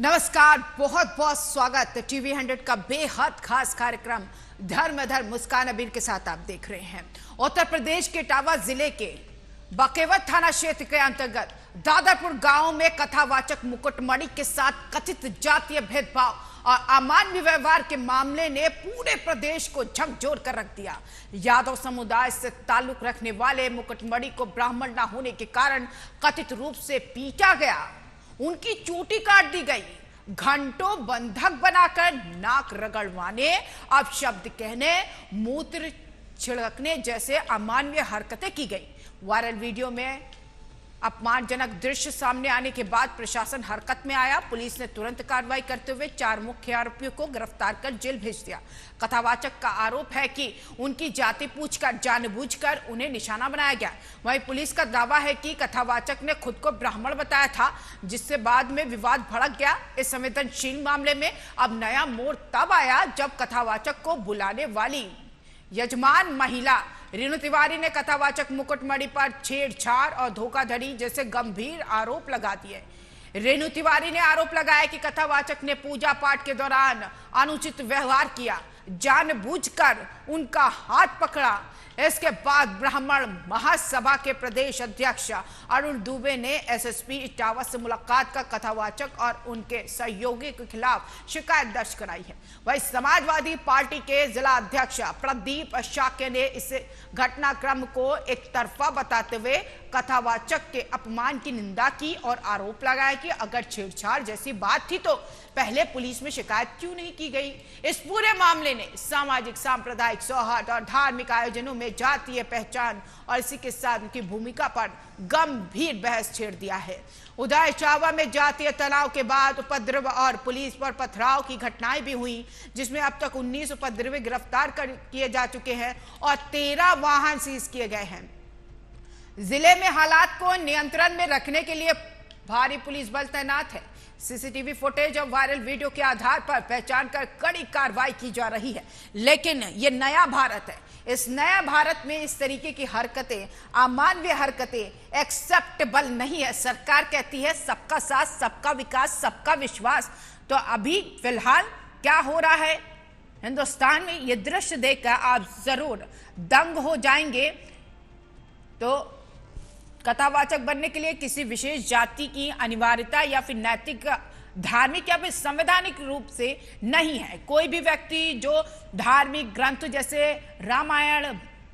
नमस्कार, बहुत बहुत स्वागत। टीवी 100 का बेहद खास कार्यक्रम धर्म धर्म मुस्कान अबीर के साथ आप देख रहे हैं। उत्तर प्रदेश के इटावा जिले के बकेवत थाना क्षेत्र के अंतर्गत दादरपुर गांव में कथावाचक मुकुटमणि के साथ कथित जातीय भेदभाव और अमानवीय व्यवहार के मामले ने पूरे प्रदेश को झकझोर कर रख दिया। यादव समुदाय से ताल्लुक रखने वाले मुकुटमणि को ब्राह्मण न होने के कारण कथित रूप से पीटा गया, उनकी चोटी काट दी गई, घंटों बंधक बनाकर नाक रगड़वाने, अपशब्द कहने, मूत्र छिड़कने जैसे अमानवीय हरकतें की गई। वायरल वीडियो में अपमानजनक दृश्य सामने आने के बाद प्रशासन हरकत में आया। पुलिस ने तुरंत कार्रवाई करते हुए 4 मुख्य आरोपियों को गिरफ्तार कर जेल भेज दिया। कथावाचक का आरोप है कि उनकी जाति पूछकर जानबूझकर उन्हें निशाना बनाया गया। वहीं पुलिस का दावा है कि कथावाचक ने खुद को ब्राह्मण बताया था, जिससे बाद में विवाद भड़क गया। इस संवेदनशील मामले में अब नया मोड़ तब आया जब कथावाचक को बुलाने वाली यजमान महिला रेणु तिवारी ने कथावाचक मुकुटमणि पर छेड़छाड़ और धोखाधड़ी जैसे गंभीर आरोप लगा दिए। रेणु तिवारी ने आरोप लगाया कि कथावाचक ने पूजा पाठ के दौरान अनुचित व्यवहार किया, जानबूझकर उनका हाथ पकड़ा। इसके बाद ब्राह्मण महासभा के प्रदेश अध्यक्ष अरुण दुबे ने एसएसपी इटावा से मुलाकात कर कथावाचक और उनके सहयोगी के खिलाफ शिकायत दर्ज कराई है। वहीं समाजवादी पार्टी के जिला अध्यक्ष प्रदीप शाक्य ने इस घटनाक्रम को एक तरफा बताते हुए कथावाचक के अपमान की निंदा की और आरोप लगाया कि अगर छेड़छाड़ जैसी बात थी तो पहले पुलिस में शिकायत क्यों नहीं की गई। इस पूरे मामले ने सामाजिक सांप्रदायिक सौहार्द और धार्मिक आयोजनों में जातीय पहचान और इसी के साथ उनकी भूमिका पर गंभीर बहस छेड़ दिया है। उधर इटावा में जातीय तनाव के बाद उपद्रव और पुलिस पर पथराव की घटनाएं भी हुई, जिसमें अब तक 19 उपद्रवी गिरफ्तार किए जा चुके हैं और 13 वाहन सीज किए गए हैं। जिले में हालात को नियंत्रण में रखने के लिए भारी पुलिस बल तैनात है। सीसीटीवी फुटेज और वायरल वीडियो के आधार पर पहचान कर कड़ी कार्रवाई की जा रही है। लेकिन ये नया भारत है, इस नया भारत में इस तरीके की हरकतें, अमानवीय हरकतें एक्सेप्टेबल नहीं है। सरकार कहती है सबका साथ, सबका विकास, सबका विश्वास। तो अभी फिलहाल क्या हो रहा है हिंदुस्तान में, ये दृश्य देखकर आप जरूर दंग हो जाएंगे। तो कथावाचक बनने के लिए किसी विशेष जाति की अनिवार्यता या फिर नैतिक, धार्मिक या फिर संवैधानिक रूप से नहीं है। कोई भी व्यक्ति जो धार्मिक ग्रंथ जैसे रामायण,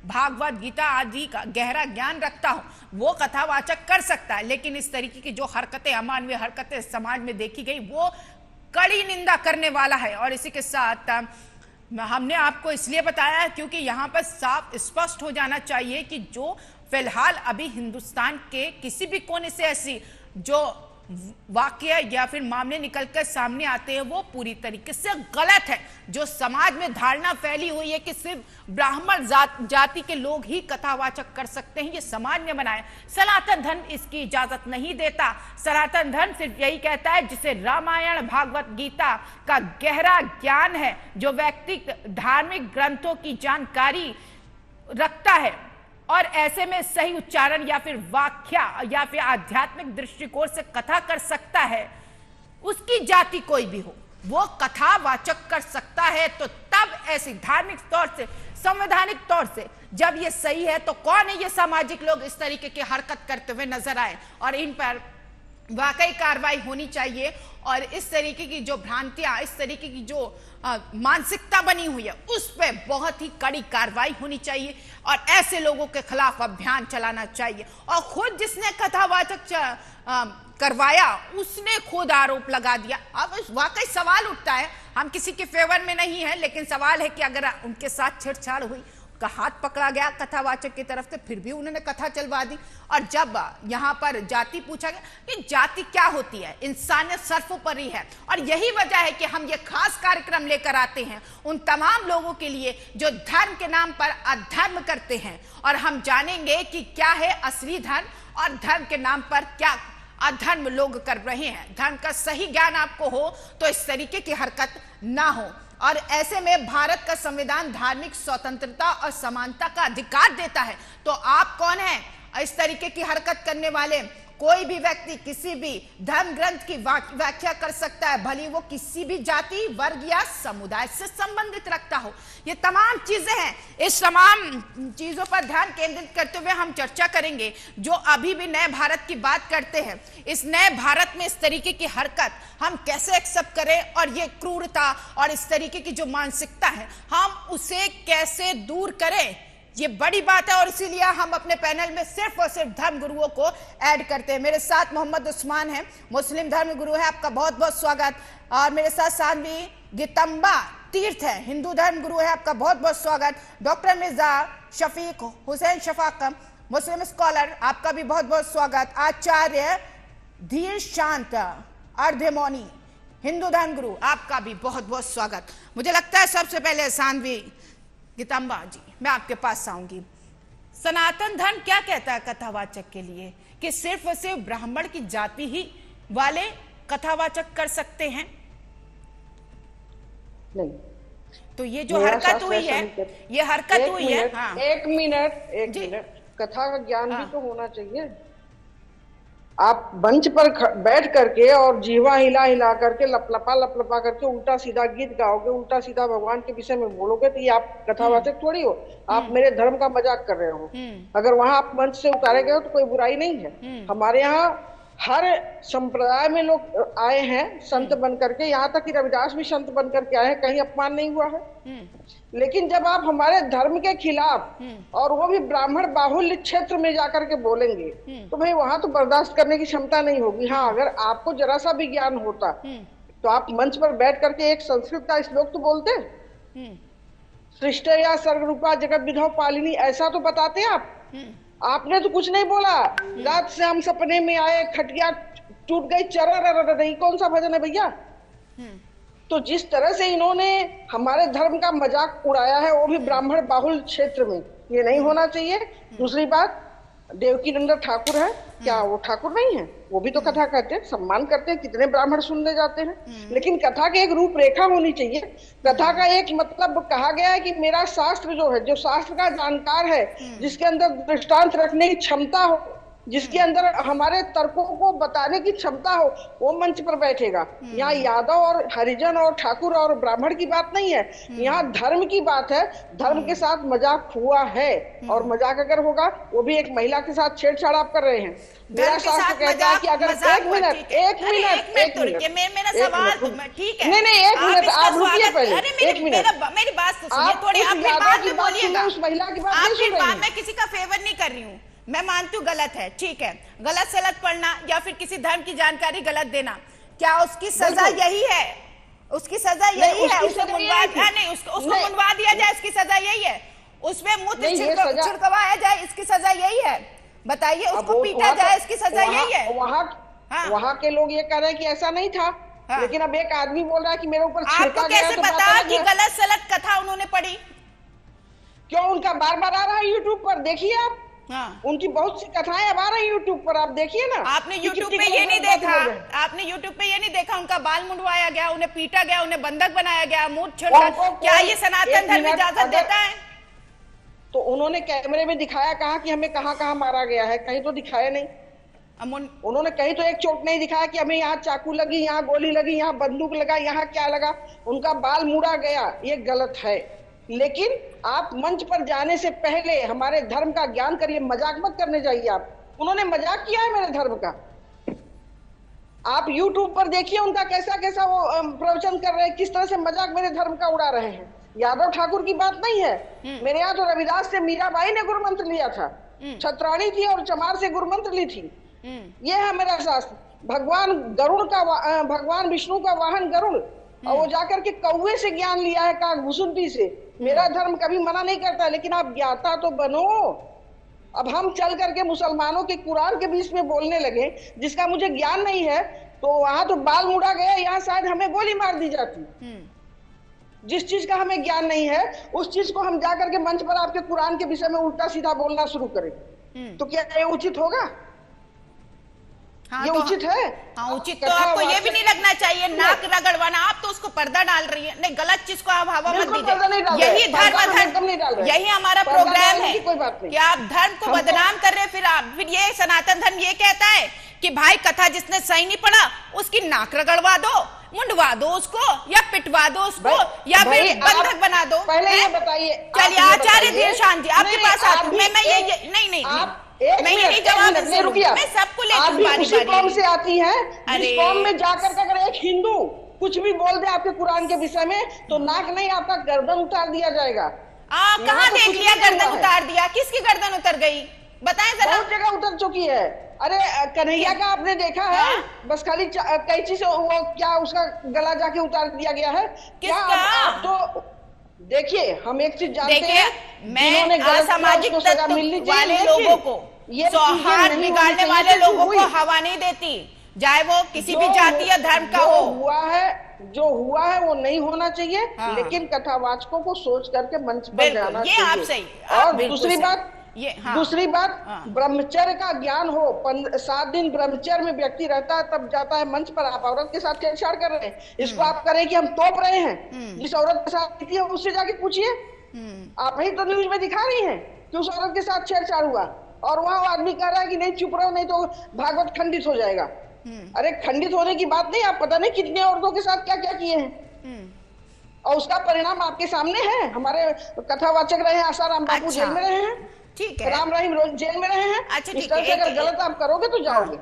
भागवत गीता आदि का गहरा ज्ञान रखता हो वो कथावाचक कर सकता है। लेकिन इस तरीके की जो हरकतें, अमानवीय हरकतें समाज में देखी गई, वो कड़ी निंदा करने वाला है। और इसी के साथ हमने आपको इसलिए बताया है क्योंकि यहाँ पर साफ स्पष्ट हो जाना चाहिए कि जो फिलहाल अभी हिंदुस्तान के किसी भी कोने से ऐसी जो वाकया या फिर मामले निकलकर सामने आते हैं वो पूरी तरीके से गलत है। जो समाज में धारणा फैली हुई है कि सिर्फ ब्राह्मण जाति के लोग ही कथावाचक कर सकते हैं, ये समाज ने बनाया। सनातन धर्म इसकी इजाजत नहीं देता। सनातन धर्म सिर्फ यही कहता है जिसे रामायण, भागवत गीता का गहरा ज्ञान है, जो व्यक्ति धार्मिक ग्रंथों की जानकारी रखता है और ऐसे में सही उच्चारण या फिर व्याख्या या फिर आध्यात्मिक दृष्टिकोण से कथा कर सकता है, उसकी जाति कोई भी हो वो कथावाचक कर सकता है। तो तब ऐसी धार्मिक तौर से, संवैधानिक तौर से जब ये सही है तो कौन है ये सामाजिक लोग इस तरीके की हरकत करते हुए नजर आए और इन पर वाकई कार्रवाई होनी चाहिए। और इस तरीके की जो भ्रांतियां, इस तरीके की जो मानसिकता बनी हुई है उस पर बहुत ही कड़ी कार्रवाई होनी चाहिए और ऐसे लोगों के खिलाफ अभियान चलाना चाहिए। और खुद जिसने कथावाचक करवाया उसने खुद आरोप लगा दिया। अब वाकई सवाल उठता है, हम किसी के फेवर में नहीं है, लेकिन सवाल है कि अगर उनके साथ छेड़छाड़ हुई, का हाथ पकड़ा गया कथावाचक की तरफ से, फिर भी उन्होंने कथा चलवा दी। और जब यहाँ पर जाति पूछा गया कि जाति क्या होती है, इंसानियत सर्वोपरि है। और यही वजह है कि हम ये खास कार्यक्रम लेकर आते हैं उन तमाम लोगों के लिए जो धर्म के नाम पर अधर्म करते हैं। और हम जानेंगे कि क्या है असली धर्म और धर्म के नाम पर क्या अधर्म लोग कर रहे हैं। धर्म का सही ज्ञान आपको हो तो इस तरीके की हरकत ना हो। और ऐसे में भारत का संविधान धार्मिक स्वतंत्रता और समानता का अधिकार देता है। तो आप कौन हैं इस तरीके की हरकत करने वाले? कोई भी व्यक्ति किसी भी धर्म ग्रंथ की व्याख्या कर सकता है, भले वो किसी भी जाति, वर्ग या समुदाय से संबंधित रखता हो। ये तमाम चीजें हैं। इस तमाम चीजों पर ध्यान केंद्रित करते हुए हम चर्चा करेंगे। जो अभी भी नए भारत की बात करते हैं, इस नए भारत में इस तरीके की हरकत हम कैसे एक्सेप्ट करें, और ये क्रूरता और इस तरीके की जो मानसिकता है हम उसे कैसे दूर करें, ये बड़ी बात है। और इसीलिए हम अपने पैनल में सिर्फ और सिर्फ धर्म गुरुओं को ऐड करते हैं। मेरे साथ मोहम्मद उस्मान है, मुस्लिम धर्म गुरु है, आपका बहुत बहुत स्वागत। और मेरे साथ साध्वी गितंबा तीर्थ है, हिंदू धर्म गुरु है, आपका बहुत बहुत स्वागत। डॉक्टर मिर्जा शफीक हुसैन शफाकम, मुस्लिम स्कॉलर, आपका भी बहुत बहुत स्वागत। आचार्य धीर शांत अर्धमौनी, हिंदू धर्म गुरु, आपका भी बहुत बहुत स्वागत। मुझे लगता है सबसे पहले साध्वी गितंबा जी, मैं आपके पास आऊंगी। सनातन धर्म क्या कहता है कथावाचक के लिए, कि सिर्फ और सिर्फ ब्राह्मण की जाति ही वाले कथावाचक कर सकते हैं? नहीं, तो ये जो हरकत हुई है, ये हरकत हुई है। हाँ, एक मिनट, कथा का ज्ञान भी तो होना चाहिए। आप मंच पर बैठ करके और जीवा हिला हिला करके लपलपा करके उल्टा सीधा गीत गाओगे, उल्टा सीधा भगवान के विषय में बोलोगे, तो ये आप कथावाचक थोड़ी हो। आप मेरे धर्म का मजाक कर रहे हो। अगर वहां आप मंच से उतारे गए हो तो कोई बुराई नहीं है। हमारे यहाँ हर संप्रदाय में लोग आए हैं संत बन करके, यहाँ तक कि रविदास भी संत बन करके आए हैं, कहीं अपमान नहीं हुआ है। लेकिन जब आप हमारे धर्म के खिलाफ, और वो भी ब्राह्मण बाहुल्य क्षेत्र में जाकर के बोलेंगे, तो भाई वहां तो बर्दाश्त करने की क्षमता नहीं होगी। हाँ, अगर आपको जरा सा भी ज्ञान होता तो आप मंच पर बैठ करके एक संस्कृत का श्लोक तो बोलते। सृष्टि या सर्वरूपा जगत विधौ पालिनी, ऐसा तो बताते आप। आपने तो कुछ नहीं बोला। रात से हम सपने में आए, खटिया टूट गई, चरा नहीं, कौन सा भजन है भैया? तो जिस तरह से इन्होंने हमारे धर्म का मजाक उड़ाया है, वो भी ब्राह्मण बाहुल क्षेत्र में, ये नहीं होना चाहिए। दूसरी बात, देवकी नंदन ठाकुर है, क्या वो ठाकुर नहीं है? वो भी तो कथा कहते हैं, सम्मान करते हैं, कितने ब्राह्मण सुनने जाते हैं। लेकिन कथा की एक रूपरेखा होनी चाहिए। कथा का एक मतलब कहा गया है कि मेरा शास्त्र जो है, जो शास्त्र का जानकार है, जिसके अंदर दृष्टांत रखने की क्षमता हो, जिसके अंदर हमारे तर्कों को बताने की क्षमता हो, वो मंच पर बैठेगा। यहाँ यादव और हरिजन और ठाकुर और ब्राह्मण की बात नहीं है, यहाँ धर्म की बात है। धर्म के साथ मजाक हुआ है, और मजाक अगर होगा, वो भी एक महिला के साथ छेड़छाड़ आप कर रहे हैं। मेरा शास्त्र कहता है कि अगर मेरा सवाल, ठीक है, नहीं, एक मिनट आप रुकिए पहले, एक मिनट, मेरी बात तो सुनिए थोड़ी, आप फिर बाद में बोलिएगा। उस महिला की बात नहीं सुन रही हूं। मैं किसी का फेवर नहीं कर रही हूँ, मैं मानती हूँ गलत है, ठीक है, गलत सलत पढ़ना या फिर किसी धर्म की जानकारी गलत देना, क्या उसकी सजा यही है? उसकी सजा यही है? उसको मुंडवा, नहीं, उसको मुंडवा दिया जाए, इसकी सजा यही है? उसमें मूत्र छिड़कवाया जाए, इसकी सजा यही है? बताइए, उसको पीटा जाए, इसकी सजा यही है? वहाँ के लोग ये कह रहे हैं कि ऐसा नहीं था। लेकिन अब एक आदमी बोल रहा है कि मेरे ऊपर छिड़का गया। आपको कैसे पता कि गलत सलत कथा उन्होंने पढ़ी? क्यों, उनका बार बार आ रहा है यूट्यूब पर, देखिए आप। उनकी बहुत सी कथाएं अब आ रही यूट्यूब पर, आप देखिए ना। आपने यूट्यूब पे ये नहीं देखा, आपने यूट्यूब पे ये नहीं देखा उनका बाल मुंडवाया गया, उन्हें पीटा गया, उन्हें बंधक बनाया गया, मूठ छिड़का। क्या ये सनातन धर्म इजाजत देता है? तो उन्होंने कैमरे में दिखाया कहा कि हमें कहाँ कहाँ मारा गया है? कहीं तो दिखाया नहीं। उन्होंने कहीं तो एक चोट नहीं दिखाया कि हमें यहाँ चाकू लगी, यहाँ गोली लगी, यहाँ बंदूक लगा, यहाँ क्या लगा। उनका बाल मुड़ा गया, ये गलत है। लेकिन आप मंच पर जाने से पहले हमारे धर्म का ज्ञान करिए, मजाक मत करने जाइए आप। उन्होंने मजाक किया है मेरे धर्म का। आप YouTube पर देखिए उनका कैसा कैसा वो प्रवचन कर रहे हैं, किस तरह से मजाक मेरे धर्म का उड़ा रहे हैं। यादव ठाकुर की बात नहीं है। मेरे यहाँ तो रविदास से मीराबाई ने गुरु मंत्र लिया था, छत्राणी थी और चमार से गुरु मंत्र ली थी। ये है मेरा शास्त्र। भगवान गरुड़ का, भगवान विष्णु का वाहन गरुड़, और वो जाकर के कौवे से ज्ञान लिया है, काकभुसुंडी से। मेरा धर्म कभी मना नहीं करता, लेकिन आप ज्ञाता तो बनो। अब हम चल करके मुसलमानों के कुरान के बीच में बोलने लगे, जिसका मुझे ज्ञान नहीं है, तो वहां तो बाल मुड़ा गया, यहाँ शायद हमें गोली मार दी जाती। जिस चीज का हमें ज्ञान नहीं है, उस चीज को हम जाकर के मंच पर आपके कुरान के विषय में उल्टा सीधा बोलना शुरू करें, तो क्या ये उचित होगा? हाँ, ये तो उचित है? हाँ, उचित तो आपको ये भी नहीं लगना चाहिए, नाक रगड़वाना। आप तो उसको पर्दा डाल रही है, नहीं, गलत चीज को आप हवा मत दीजिए। यही धर्म, यही हमारा प्रोग्राम है कि आप धर्म को बदनाम कर रहे हैं। फिर ये सनातन धर्म ये कहता है कि भाई कथा जिसने सही नहीं पढ़ा उसकी नाक रगड़वा दो, मुंडवा दो उसको, या पिटवा दो उसको, या फिर बंधक बना दो। पहले ये बताइए, चलिए आचार्य धीरशांत जी आपके पास आती हूँ मैं ये नहीं जवाब मैं सबको लेकर उसी कौम से आती है जिस कौम में जाकर अगर एक हिंदू कुछ भी बोल दे आपके कुरान के विषय में तो नाक नहीं आपका गर्दन उतार दिया जाएगा। कहाँ देख लिया गर्दन उतार दिया? किसकी गर्दन उतर गई बताएं जरा। बहुत जगह उतर चुकी है। अरे कन्हैया का आपने देखा है? बस खाली कैंची से वो क्या उसका गला जाके उतार दिया गया है क्या? आप तो देखिए, हम एक चीज जानते हैं, मैं असामाजिक तत्व वाले लोगों को, सौहार्द बिगाड़ने वाले लोगों को हवा नहीं देती, चाहे वो किसी भी जाति या धर्म का हो। जो हुआ है वो नहीं होना चाहिए। लेकिन कथावाचकों को सोच करके मंच पर जाना चाहिए। आप सही। और दूसरी बात ब्रह्मचर्य का ज्ञान हो। 7 दिन ब्रह्मचर्य में व्यक्ति रहता है तब जाता है मंच पर। आप औरत के साथ छेड़छाड़ कर रहे हैं, इसको आप करें कि हम तोप रहे हैं। जिस औरत के साथ है उससे जाके पूछिए। आप ही तो न्यूज में दिखा रही हैं कि उस औरत के साथ छेड़छाड़ हुआ और वहां आदमी कह रहा है कि नहीं चुप रहो नहीं तो भागवत खंडित हो जाएगा। अरे खंडित होने की बात नहीं, आप पता नहीं कितने औरतों के साथ क्या क्या किए हैं और उसका परिणाम आपके सामने है। हमारे कथावाचक रहे हैं, आसाराम बापू जेल में रहे हैं, ठीक है, राम रहीम रोज जेल में रहे हैं। इस तरह से अगर गलत आप करोगे तो जाओगे।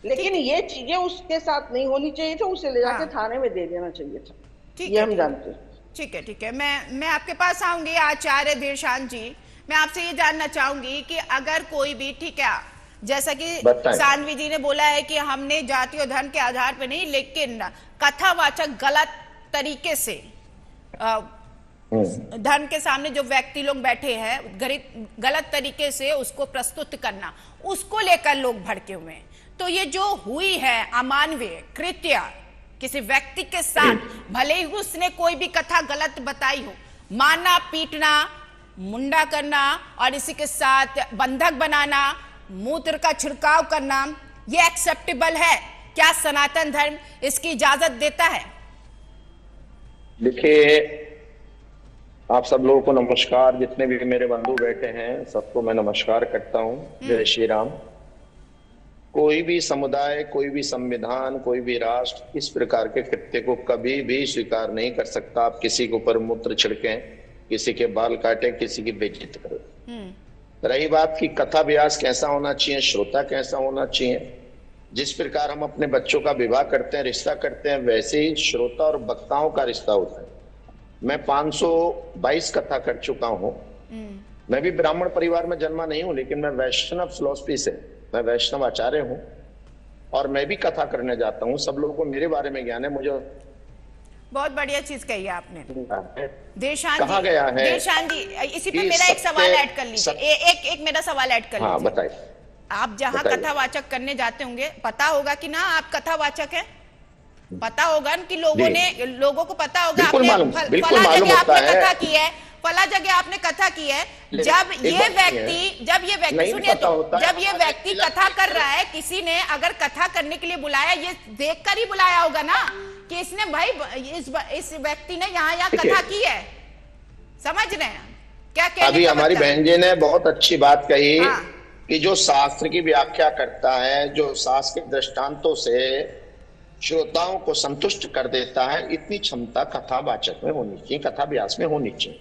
लेकिन ये चीजें उसके साथ नहीं होनी चाहिए थी, उसे ले जाके थाने में दे देना चाहिए था। ये हम जानते हैं। ठीक है मैं आपके पास आऊंगी आचार्य धीरशांत जी। मैं आपसे ये जानना चाहूंगी कि अगर कोई भी, ठीक है, जैसा कि सानवी जी ने बोला है कि हमने जाति और धर्म के आधार पर नहीं, लेकिन कथावाचक गलत तरीके से धर्म के सामने जो व्यक्ति लोग बैठे हैं गलत तरीके से उसको प्रस्तुत करना, उसको लेकर लोग भड़के हुए हैं। तो ये जो हुई है अमानवीय कृत्य किसी व्यक्ति के साथ, भले ही उसने कोई भी कथा गलत बताई हो, मारना, पीटना, मुंडा करना और इसी के साथ बंधक बनाना, मूत्र का छिड़काव करना, ये एक्सेप्टेबल है क्या? सनातन धर्म इसकी इजाजत देता है? देखिए, आप सब लोगों को नमस्कार। जितने भी मेरे बंधु बैठे हैं सबको मैं नमस्कार करता हूं। जय श्री राम। कोई भी समुदाय, कोई भी संविधान, कोई भी राष्ट्र इस प्रकार के कृत्य को कभी भी स्वीकार नहीं कर सकता। आप किसी के ऊपर मूत्र छिड़कें, किसी के बाल काटें, किसी की बेइज्जती करें। रही बात की कथा व्यास कैसा होना चाहिए, श्रोता कैसा होना चाहिए, जिस प्रकार हम अपने बच्चों का विवाह करते हैं, रिश्ता करते हैं, वैसे ही श्रोता और वक्ताओं का रिश्ता होता है। मैं 522 कथा कर चुका हूं। मैं भी ब्राह्मण परिवार में जन्मा नहीं हूं, लेकिन मैं वैष्णव फिलॉसफी से, मैं वैष्णव आचार्य हूं और मैं भी कथा करने जाता हूं। सब लोगों को मेरे बारे में ज्ञान है। मुझे बहुत बढ़िया चीज कही है आपने देशांत कहा गया है। देशांत जी, इसी पे मेरा एक सवाल ऐड कर लीजिए। एक मेरा सवाल ऐड कर लीजिए। बताइए। आप जहाँ कथावाचक करने जाते होंगे, पता होगा कि ना आप कथावाचक हैं? पता होगा कि लोगों को पता होगा आपने फला जगह आपने कथा की है, फला जगह आपने कथा की है। जब ये व्यक्ति सुनिए तो, जब ये व्यक्ति कथा कर रहा है, किसी ने अगर कथा करने के लिए बुलाया, ये देखकर ही बुलाया होगा ना कि इसने भाई इस व्यक्ति ने यहाँ कथा की है। समझ रहे हैं क्या कहने? अभी हमारी बहन जी ने बहुत अच्छी बात कही कि जो शास्त्र की व्याख्या करता है, जो शास्त्र के दृष्टांतों से श्रोताओं को संतुष्ट कर देता है, इतनी क्षमता कथावाचक में होनी चाहिए, कथा व्यास में होनी चाहिए।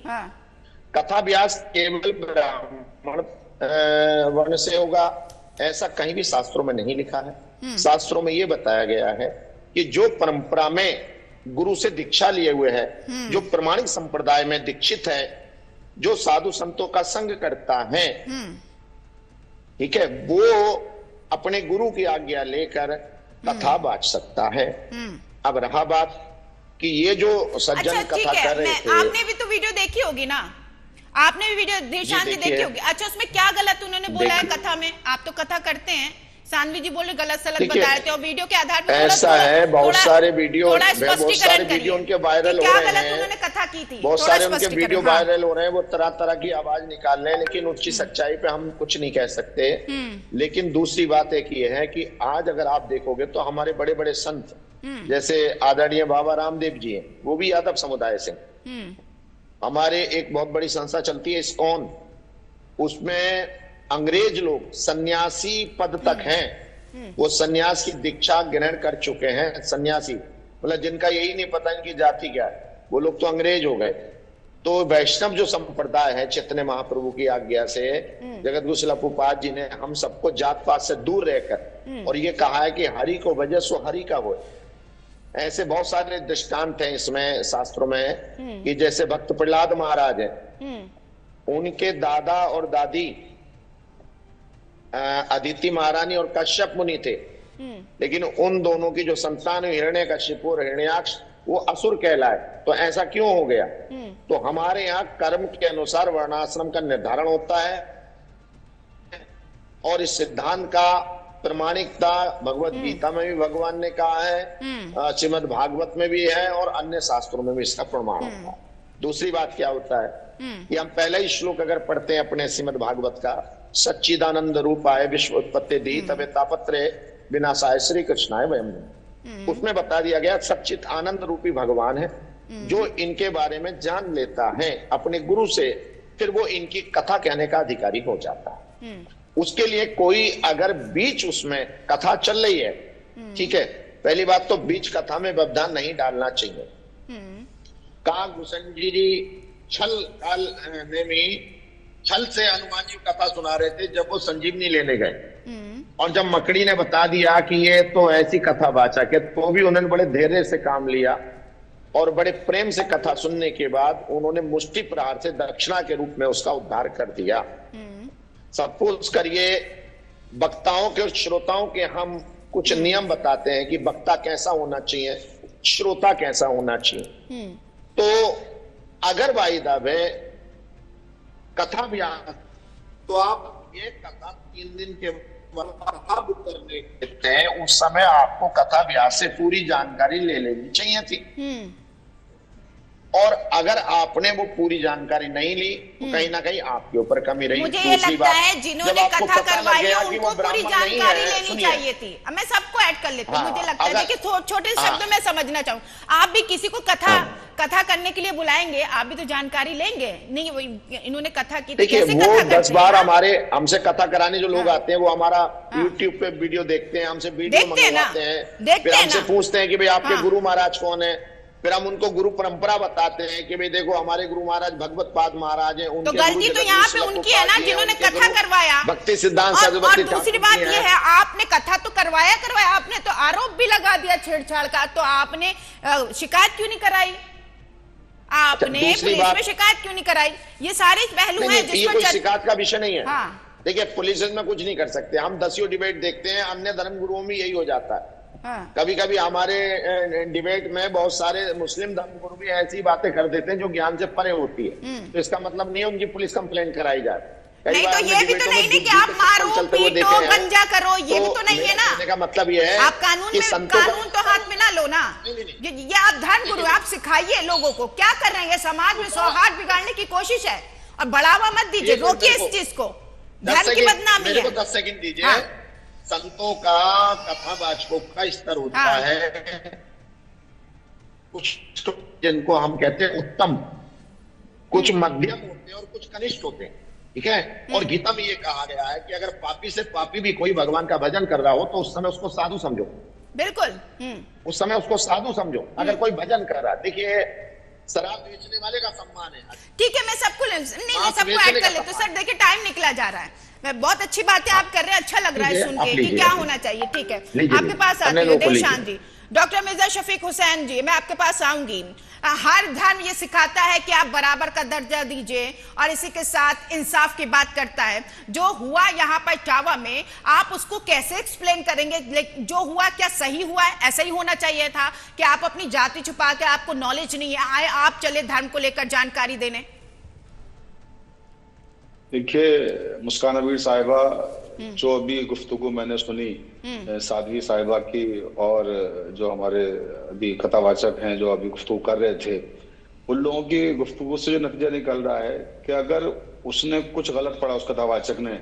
कथा व्यास केवल ब्राह्मण वर्ण से होगा ऐसा कहीं भी शास्त्रों में नहीं लिखा है। शास्त्रों में ये बताया गया है कि जो परंपरा में गुरु से दीक्षा लिए हुए है, जो प्रमाणिक संप्रदाय में दीक्षित है, जो साधु संतों का संग करता है, ठीक है, वो अपने गुरु की आज्ञा लेकर कथा बांट सकता है। अब रहा बात कि ये जो सज्जन कथा कर रहे थे, आपने भी तो वीडियो देखी होगी ना? आपने भी वीडियो देशांत देखी होगी। अच्छा, उसमें क्या गलत उन्होंने बोला है कथा में? आप तो कथा करते हैं, सानवी जी बोले गलत सलत बता रहे थे और वीडियो के आधार पर ऐसा है। बहुत सारे वीडियो उनके वायरल हो रहे हैं। उन्होंने कथा की थी, बहुत सारे उनके वीडियो वायरल हो रहे हैं। वो तरह तरह की आवाज निकाल रहे हैं, लेकिन उसकी सच्चाई पे हम कुछ नहीं कह सकते। लेकिन दूसरी बात एक ये है कि आज अगर आप देखोगे तो हमारे बड़े बड़े संत, जैसे आदरणीय बाबा रामदेव जी हैं, वो भी यादव समुदाय से। हमारे एक बहुत बड़ी संस्था चलती है इस्कॉन, उसमें अंग्रेज लोग सन्यासी पद तक हैं, वो सन्यास की दीक्षा ग्रहण कर चुके हैं। सन्यासी मतलब जिनका यही नहीं पता इनकी जाति क्या है, वो लोग तो अंग्रेज हो गए। तो वैष्णव जो संप्रदाय है, चैतन्य महाप्रभु की आज्ञा से जगत गुरु श्रील प्रभुपाद जी ने हम सबको जात पात से दूर रहकर और ये कहा है कि हरि को भजे सो हरि का हो। ऐसे बहुत सारे दृष्टांत हैं इसमें शास्त्रों में कि जैसे भक्त प्रहलाद महाराज हैं, उनके दादा और दादी अदिति महारानी और कश्यप मुनि थे, लेकिन उन दोनों की जो संतान हिरण्यकशिपु और हिरण्याक्ष वो असुर कहलाए। तो ऐसा क्यों हो गया? तो हमारे यहाँ कर्म के अनुसार वर्णाश्रम का निर्धारण होता है और इस सिद्धांत का प्रमाणिकता भगवत गीता में भी भगवान ने कहा है, श्रीमद् भागवत में भी है और अन्य शास्त्रों में भी इसका प्रमाण होता है। दूसरी बात क्या होता है कि हम पहला ही श्लोक अगर पढ़ते हैं अपने श्रीमद् भागवत का, सच्चिदानंद रूपाय विश्व उत्पत्ति दी तबे तापत्रे विनाशाय श्री कृष्णाय वयम, उसमें बता दिया गया सच्चित आनंद रूपी भगवान है जो इनके बारे में जान लेता है अपने गुरु से, फिर वो इनकी कथा कहने का अधिकारी हो जाता है। उसके लिए कोई अगर बीच उसमें कथा चल रही है, ठीक है, पहली बात तो बीच कथा में व्यवधान नहीं डालना चाहिए। कागभूषणजी छल काल में छल से हनुमान जी कथा सुना रहे थे जब वो संजीवनी लेने गए, और जब मकड़ी ने बता दिया कि ये तो ऐसी कथा वाचक है, तो भी उन्होंने बड़े धैर्य से काम लिया और बड़े प्रेम से कथा सुनने के बाद उन्होंने मुष्टि प्रहार से दक्षिणा के रूप में उसका उद्धार कर दिया। सपोज करिए वक्ताओं के और श्रोताओं के हम कुछ नियम बताते हैं कि वक्ता कैसा होना चाहिए, श्रोता कैसा होना चाहिए। तो अगर वाइदाब है कथा व्यास, तो आप ये कथा 3 दिन के कथा बुक करने देते हैं, उस समय आपको कथा व्यास से पूरी जानकारी ले लेनी चाहिए थी। और अगर आपने वो पूरी जानकारी नहीं ली तो कहीं ना कहीं आपके ऊपर कमी रही। मुझे ये लगता है जिन्होंने कथा करवाई है उनको पूरी जानकारी लेनी चाहिए थी। मैं सबको ऐड कर लेती हूँ। मुझे लगता है कि छोटे शब्दों में समझना चाहूँ, आप भी किसी को कथा करने के लिए बुलाएंगे, आप भी तो जानकारी लेंगे। नहीं, इन्होंने कथा की, देखिए वो 10 बार हमारे हमसे कथा कराने जो लोग आते हैं वो हमारा YouTube पे वीडियो देखते हैं, हमसे वीडियो मंगवाते हैं, फिर हमसे पूछते हैं कि भाई आपके गुरु महाराज कौन है, फिर हम उनको गुरु परंपरा बताते हैं कि भाई देखो हमारे गुरु महाराज भगवत पाद महाराज हैं, तो गलती तो यहाँ पे उनकी है ना जिन्होंने कथा करवाया। भक्ति सिद्धांत और दूसरी बात ये है, आपने कथा तो करवाया, आपने तो आरोप भी लगा दिया छेड़छाड़ का, तो आपने शिकायत क्यों नहीं कराई? आपने पुलिस में शिकायत क्यों नहीं कराई? ये सारे पहलू हैं जिसमें कोई शिकायत का विषय नहीं है। देखिए पुलिस में कुछ नहीं कर सकते, हम 10 डिबेट देखते हैं, अन्य धर्म गुरुओं में यही हो जाता है। कभी कभी हमारे डिबेट में बहुत सारे मुस्लिम धर्मगुरु भी ऐसी बातें कर देते हैं जो ज्ञान से परे होती है, तो इसका मतलब नहीं है उनकी पुलिस कंप्लेंट कराई जाए। नहीं तो ये भी तो नहीं कि आप मारो पीटो गंजा करो, ये भी तो नहीं है ना। का मतलब ये है आप कानून तो हाथ में ना लो ना। ये आप धर्म गुरु, आप सिखाइए लोगों को क्या कर रहे हैं। ये समाज में सौहार्द बिगाड़ने की कोशिश है और बढ़ावा मत दीजिए, रोकिए इस चीज को। धर्म की बदनामी है। 10 सेकंड दीजिए। संतों का कथावाचकों का स्तर होता है, कुछ जिनको हम कहते हैं उत्तम, कुछ मध्यम होते हैं और कुछ कनिष्ठ होते हैं, ठीक है। और गीता में ये कहा गया है कि अगर पापी से पापी भी कोई भगवान का भजन कर रहा हो तो उस समय उसको साधु समझो। बिल्कुल उस समय उसको साधु समझो अगर कोई भजन कर रहा है। देखिए शराब बेचने वाले का सम्मान है, ठीक है। मैं सबको ऐड कर लेती हूँ सर। देखिए टाइम निकला जा रहा है। मैं बहुत अच्छी बातें आप कर रहे हैं, अच्छा लग रहा है सुन के कि क्या होना चाहिए, ठीक है। आपके पास आती हूँ देशान जी, डॉक्टर मिर्जा शफीक हुसैन जी, मैं आपके पास आऊंगी। हर धर्म ये सिखाता है कि आप बराबर का दर्जा दीजिए और इसी के साथ इंसाफ की बात करता है। जो हुआ यहाँ पर इटावा में, आप उसको कैसे एक्सप्लेन करेंगे? जो हुआ क्या सही हुआ है? ऐसा ही होना चाहिए था कि आप अपनी जाति छुपा के, आपको नॉलेज नहीं है, आए आप चले धर्म को लेकर जानकारी देने। देखिए मुस्कान अबीर साहिबा, जो अभी गुफ्तगू मैंने सुनी साध्वी साहिबा की और जो हमारे अभी कथावाचक हैं जो अभी गुफ्तगू कर रहे थे, उन लोगों की गुफ्तगू से जो नतीजा निकल रहा है कि अगर उसने कुछ गलत पढ़ा उस कथावाचक ने,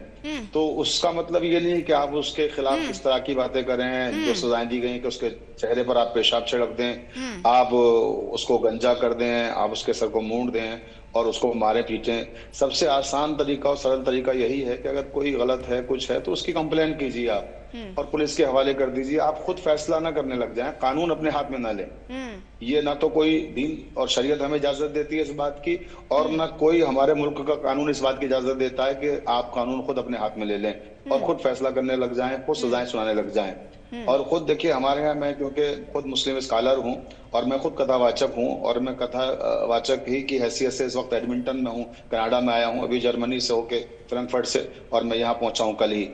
तो उसका मतलब ये नहीं कि आप उसके खिलाफ किस तरह की बातें करें। जो सजाएं दी गई कि उसके चेहरे पर आप पेशाब छिड़क दें, आप उसको गंजा कर दें, आप उसके सर को मूंड दें और उसको मारे पीटें। सबसे आसान तरीका और सरल तरीका यही है कि अगर कोई गलत है, कुछ है, तो उसकी कंप्लेंट कीजिए आप। और पुलिस के हवाले कर दीजिए। आप खुद फैसला ना करने लग जाएं, कानून अपने हाथ में ना लें। ये ना तो कोई दीन और शरीयत हमें इजाजत देती है इस बात की, और ना कोई हमारे मुल्क का कानून इस बात की इजाजत देता है कि आप कानून खुद अपने हाथ में ले लें और खुद फैसला करने लग जाएं, खुद सजाएं सुनाने लग जाएं। और खुद देखिए, हमारे यहाँ, मैं क्योंकि खुद मुस्लिम स्कॉलर हूँ और मैं खुद कथावाचक हूँ, और मैं कथावाचक ही की हैसियत से इस वक्त एडमिंटन में हूँ, कनाडा में आया हूँ अभी जर्मनी से होके, फ्रैंकफर्ट से, और मैं यहाँ पहुंचा हूँ कल ही।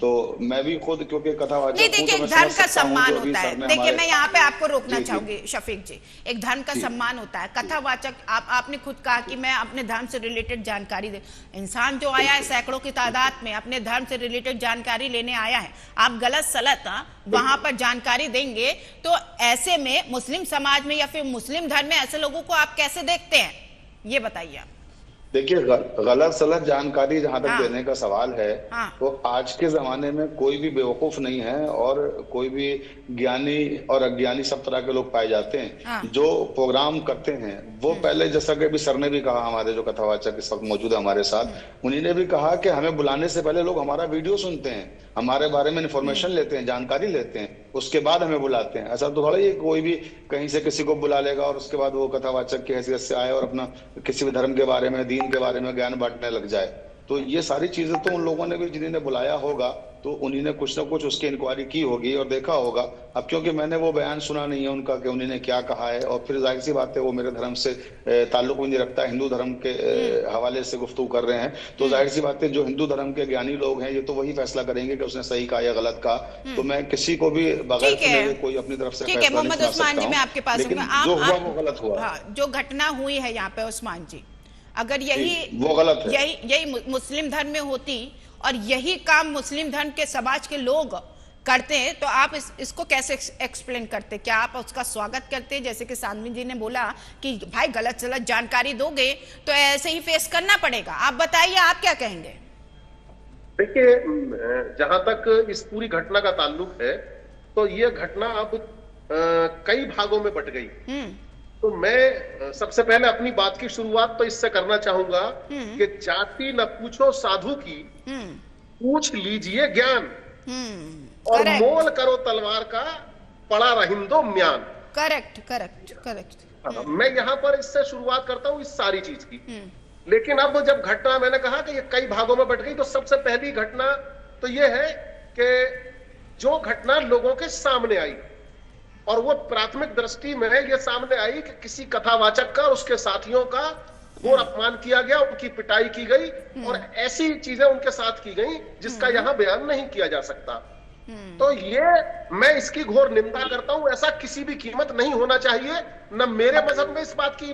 तो मैं भी खुद क्योंकि कथावाचक नहीं, देखिए, धर्म का सम्मान होता है। देखिए, मैं यहाँ पे आपको रोकना चाहूंगी शफीक जी। एक धर्म का सम्मान होता है। कथावाचक, आपने खुद कहा कि मैं अपने धर्म से रिलेटेड जानकारी दे। इंसान जो आया है सैकड़ों की तादाद में अपने धर्म से रिलेटेड जानकारी लेने आया है, आप गलत सलत वहां पर जानकारी देंगे तो ऐसे में मुस्लिम समाज में या फिर मुस्लिम धर्म में ऐसे लोगों को आप कैसे देखते हैं, ये बताइए आप। देखिए, गलत सलत जानकारी जहां तक देने का सवाल है, तो आज के जमाने में कोई भी बेवकूफ नहीं है और कोई भी ज्ञानी और अज्ञानी सब तरह के लोग पाए जाते हैं। जो प्रोग्राम करते हैं वो पहले, जैसा कि अभी सर ने भी कहा, हमारे जो कथावाचक इस वक्त मौजूद है हमारे साथ, उन्हीं ने भी कहा कि हमें बुलाने से पहले लोग हमारा वीडियो सुनते हैं, हमारे बारे में इन्फॉर्मेशन लेते हैं, जानकारी लेते हैं, उसके बाद हमें बुलाते हैं। ऐसा तो थोड़ा ही कोई भी कहीं से किसी को बुला लेगा और उसके बाद वो कथावाचक की हैसियत से आए और अपना किसी भी धर्म के बारे में, दीन के बारे में ज्ञान बांटने लग जाए। तो ये सारी चीजें तो उन लोगों ने भी, जिन्होंने बुलाया होगा, तो उन्हीं ने कुछ ना कुछ उसकी इंक्वायरी की होगी और देखा होगा। अब क्योंकि मैंने वो बयान सुना नहीं है उनका कि उन्होंने क्या कहा है, और फिर जाहिर सी बात है वो मेरे धर्म से ताल्लुक भी नहीं रखता, हिंदू धर्म के हवाले से गुफ्तगू कर रहे हैं, तो जाहिर सी बात है जो हिंदू धर्म के ज्ञानी लोग हैं ये तो वही फैसला करेंगे कि उसने सही कहा या गलत कहा। तो मैं किसी को भी बगैर कोई अपनी तरफ से फैसला नहीं सुना सकता हूं, लेकिन जो हुआ वो गलत हुआ। जो घटना हुई है यहाँ पे उस्मान जी, अगर यही वो गलत है, यही मुस्लिम धर्म में होती और यही काम मुस्लिम धर्म के समाज के लोग करते हैं, तो आप इसको कैसे एक्सप्लेन करते? क्या आप उसका स्वागत करते? जैसे कि सानवी जी ने बोला कि भाई गलत सलत जानकारी दोगे तो ऐसे ही फेस करना पड़ेगा। आप बताइए, आप क्या कहेंगे? देखिए, जहां तक इस पूरी घटना का ताल्लुक है, तो ये घटना अब कई भागों में बट गई। तो मैं सबसे पहले अपनी बात की शुरुआत तो इससे करना चाहूंगा कि जाति न पूछो साधु की, पूछ लीजिए ज्ञान, और मोल करो तलवार का, पड़ा रहिंदो म्यान। Correct correct correct. मैं यहाँ पर इससे शुरुआत करता हूँ इस सारी चीज की। लेकिन अब जब घटना, मैंने कहा कि ये कई भागों में बट गई, तो सबसे पहली घटना तो ये है कि जो घटना लोगों के सामने आई, और वो प्राथमिक दृष्टि में ये सामने आई कि किसी कथावाचक का, उसके साथियों का घोर अपमान किया गया, उनकी पिटाई की गई, और ऐसी चीजें उनके साथ की गई जिसका यहाँ बयान नहीं किया जा सकता। तो ये, मैं इसकी घोर निंदा करता हूं। ऐसा किसी भी कीमत नहीं होना चाहिए। न मेरे मजहब में इस बात की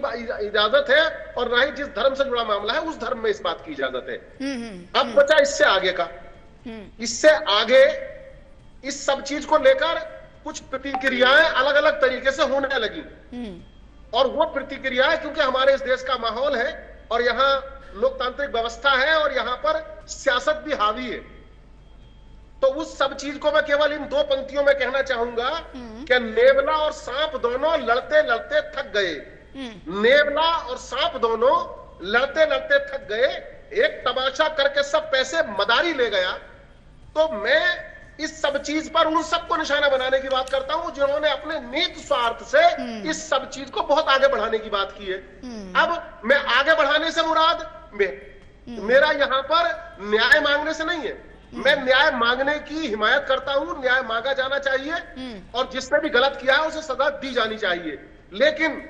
इजाजत है, और न ही जिस धर्म से जुड़ा मामला है उस धर्म में इस बात की इजाजत है। अब बचा इससे आगे का। इससे आगे इस सब चीज को लेकर कुछ प्रतिक्रियाएं अलग अलग तरीके से होने लगी, और वो प्रतिक्रियाएं, क्योंकि हमारे इस देश का माहौल है और यहाँ लोकतांत्रिक व्यवस्था है और यहाँ पर सियासत भी हावी है, तो उस सब चीज को मैं केवल इन दो पंक्तियों में कहना चाहूंगा कि नेवला और सांप दोनों लड़ते लड़ते थक गए। नेवला और सांप दोनों लड़ते लड़ते थक गए, एक तमाशा करके सब पैसे मदारी ले गया। तो मैं इस सब चीज पर उन सबको निशाना बनाने की बात करता हूं जिन्होंने अपने नीत स्वार्थ से इस सब चीज को बहुत आगे बढ़ाने की बात की है। अब मैं आगे बढ़ाने से मुराद मेरा यहाँ पर न्याय मांगने से नहीं है। मैं न्याय मांगने की हिमायत करता हूं, न्याय मांगा जाना चाहिए, और जिसने भी गलत किया है उसे सजा दी जानी चाहिए। लेकिन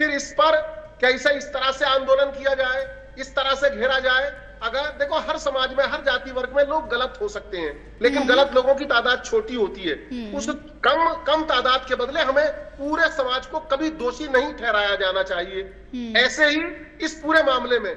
फिर इस पर कैसे इस तरह से आंदोलन किया जाए, इस तरह से घेरा जाए? अगर देखो, हर समाज में, हर जाति वर्ग में लोग गलत हो सकते हैं, लेकिन गलत लोगों की तादाद छोटी होती है। उस कम तादाद के बदले हमें पूरे समाज को कभी दोषी नहीं ठहराया जाना चाहिए। ऐसे ही इस पूरे मामले में